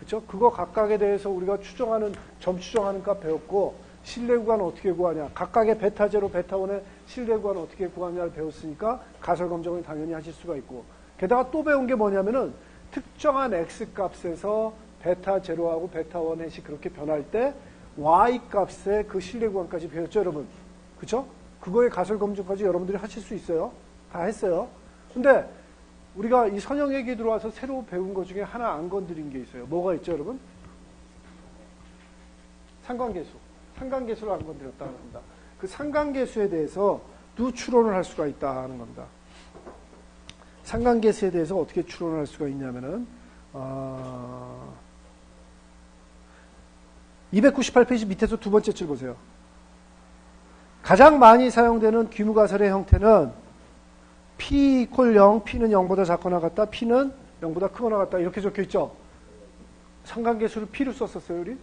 [SPEAKER 1] 그쵸? 그거 각각에 대해서 우리가 추정하는, 점 추정하는 값 배웠고, 실내 구간 어떻게 구하냐. 각각의 베타 제로, 베타 1의 실내 구간 어떻게 구하냐를 배웠으니까 가설 검정을 당연히 하실 수가 있고, 게다가 또 배운 게 뭐냐면은 특정한 x 값에서 베타 제로하고 베타 1 햇이 그렇게 변할 때 y 값의 그 실내 구간까지 배웠죠, 여러분. 그쵸? 그거의 가설 검증까지 여러분들이 하실 수 있어요. 다 했어요. 근데 우리가 이 선형 얘기 들어와서 새로 배운 것 중에 하나 안 건드린 게 있어요. 뭐가 있죠, 여러분? 상관계수. 상관계수를 안 건드렸다는 겁니다. 그 상관계수에 대해서도 추론을 할 수가 있다는 겁니다. 상관계수에 대해서 어떻게 추론을 할 수가 있냐면은 298페이지 밑에서 두 번째 줄 보세요. 가장 많이 사용되는 귀무가설의 형태는 P = 0, P는 0보다 작거나 같다, P는 0보다 크거나 같다 이렇게 적혀 있죠. 상관계수를 P로 썼었어요, 우리?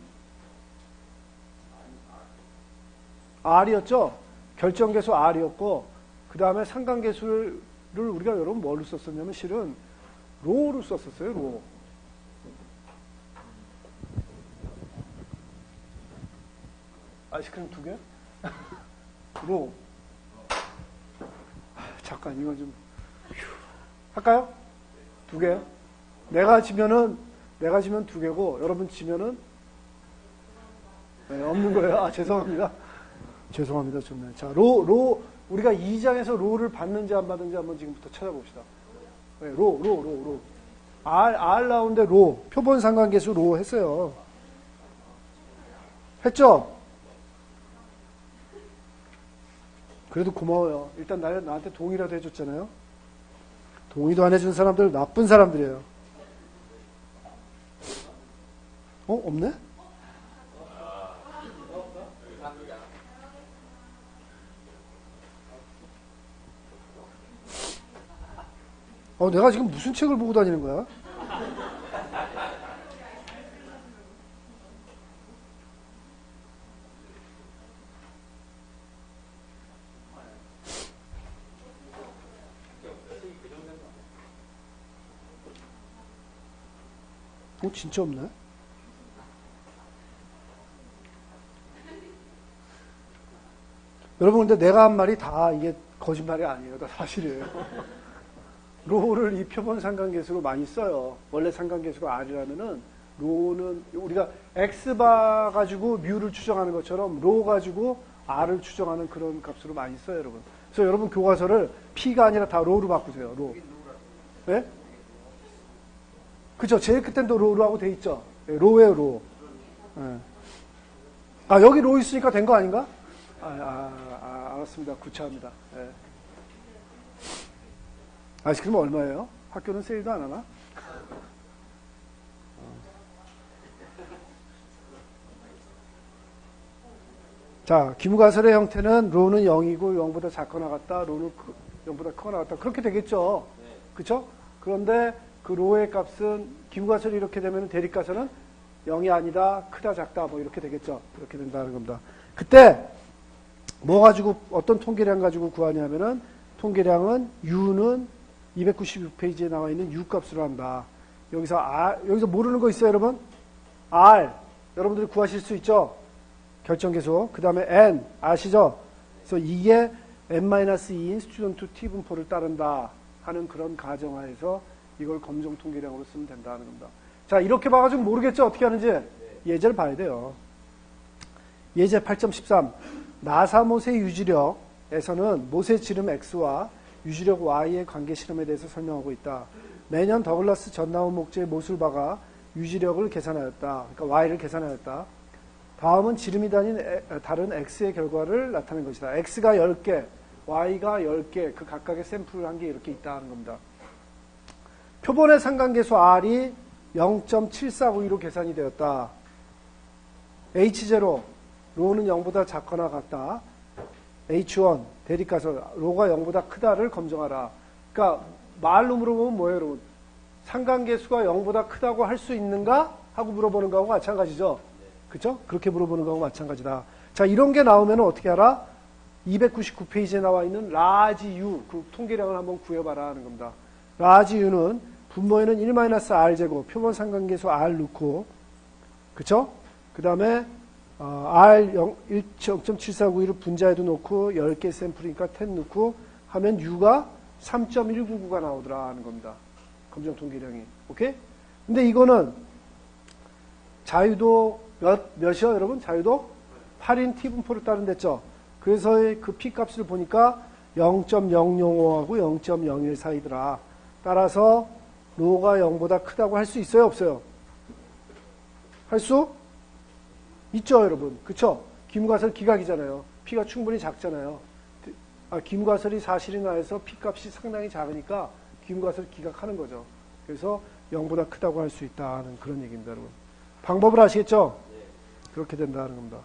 [SPEAKER 1] R이었죠. 결정계수 R이었고 그 다음에 상관계수를 우리가 여러분 뭘로 썼었냐면 실은 로우로 썼었어요. 로. 아이스크림 2개? 로. 잠깐 이거 좀 할까요? 2개. 내가 지면 2개고 여러분 지면은 네, 없는 거예요. 아, 죄송합니다. 죄송합니다. 좋네. 자, 로 우리가 2장에서 로를 받는지 안 받는지 한번 지금부터 찾아봅시다. 네, 로. R 나오는데 로. 표본 상관계수 로 했어요. 했죠? 그래도 고마워요. 일단 나한테 동의라도 해줬잖아요. 동의도 안 해준 사람들 나쁜 사람들이에요. 없네? 내가 지금 무슨 책을 보고 다니는 거야? 진짜 없네? 여러분, 근데 내가 한 말이 다 이게 거짓말이 아니에요. 다 사실이에요. 로를 이 표본 상관계수로 많이 써요. 원래 상관계수가 R이라면은 로는 우리가 X바 가지고 뮤를 추정하는 것처럼 로 가지고 R을 추정하는 그런 값으로 많이 써요, 여러분. 그래서 여러분 교과서를 P가 아니라 다 로로 바꾸세요. 로. 네? 그죠? 제일 끝엔도 로로 하고 돼 있죠? 네, 로예요, 로. 네. 여기 로 있으니까 된 거 아닌가? 알았습니다. 구차합니다. 네. 아이스크림 얼마예요? 학교는 세일도 안 하나? 자, 귀무가설의 형태는 로는 0이고 0보다 작거나 같다, 로는 0보다 크거나 같다. 그렇게 되겠죠? 그쵸? 그런데 그 로의 값은 귀무가설이 이렇게 되면 대립가설은 0이 아니다, 크다, 작다 뭐 이렇게 되겠죠? 그렇게 된다는 겁니다. 그때 뭐 가지고 어떤 통계량 가지고 구하냐면은 통계량은 U는 296페이지에 나와 있는 U 값으로 한다. 여기서 모르는 거 있어요, 여러분? R. 여러분들이 구하실 수 있죠? 결정계수. 그 다음에 N. 아시죠? 그래서 이게 N-2인 스튜던트 T 분포를 따른다 하는 그런 가정하에서 이걸 검정 통계량으로 쓰면 된다는 겁니다. 자, 이렇게 봐가지고 모르겠죠? 어떻게 하는지? 예제를 봐야 돼요. 예제 8.13. 나사못의 유지력에서는 못의 지름 X와 유지력 Y의 관계 실험에 대해서 설명하고 있다. 매년 더글라스 전 나온 목재의 못을 박아 유지력을 계산하였다. 그러니까 Y를 계산하였다. 다음은 지름이 다른 X의 결과를 나타낸 것이다. X가 10개, Y가 10개, 그 각각의 샘플을 한 게 이렇게 있다는 겁니다. 표본의 상관계수 R이 0.7492로 계산이 되었다. H0, 로는 0보다 작거나 같다. H1, 대립가설, 로가 0보다 크다를 검증하라. 그러니까 말로 물어보면 뭐예요, 여러분? 상관계수가 0보다 크다고 할 수 있는가? 하고 물어보는 거하고 마찬가지죠. 그쵸? 그렇게 물어보는 거하고 마찬가지다. 자, 이런 게 나오면 어떻게 알아? 299페이지에 나와 있는 라지 U, 그 통계량을 한번 구해봐라 하는 겁니다. 라지 U는 분모에는 1-r제곱, 표본 상관계수 r 넣고, 그쵸? 그 다음에, r 0.7491을 분자에도 놓고, 10개 샘플이니까 10 넣고, 하면 u가 3.199가 나오더라 하는 겁니다. 검정 통계량이. 오케이? 근데 이거는 자유도 몇이요, 여러분? 자유도 8인 T분포를 따른댔죠? 그래서 그 P값을 보니까 0.005하고 0.01 사이더라. 따라서 로가 0보다 크다고 할 수 있어요, 없어요? 할 수 있죠, 여러분. 그쵸? 김과설 기각이잖아요. P가 충분히 작잖아요. 김과설이 사실이 나해서 P값이 상당히 작으니까 김과설 기각하는 거죠. 그래서 0보다 크다고 할 수 있다는 그런 얘기입니다, 여러분. 방법을 아시겠죠? 그렇게 된다는 겁니다.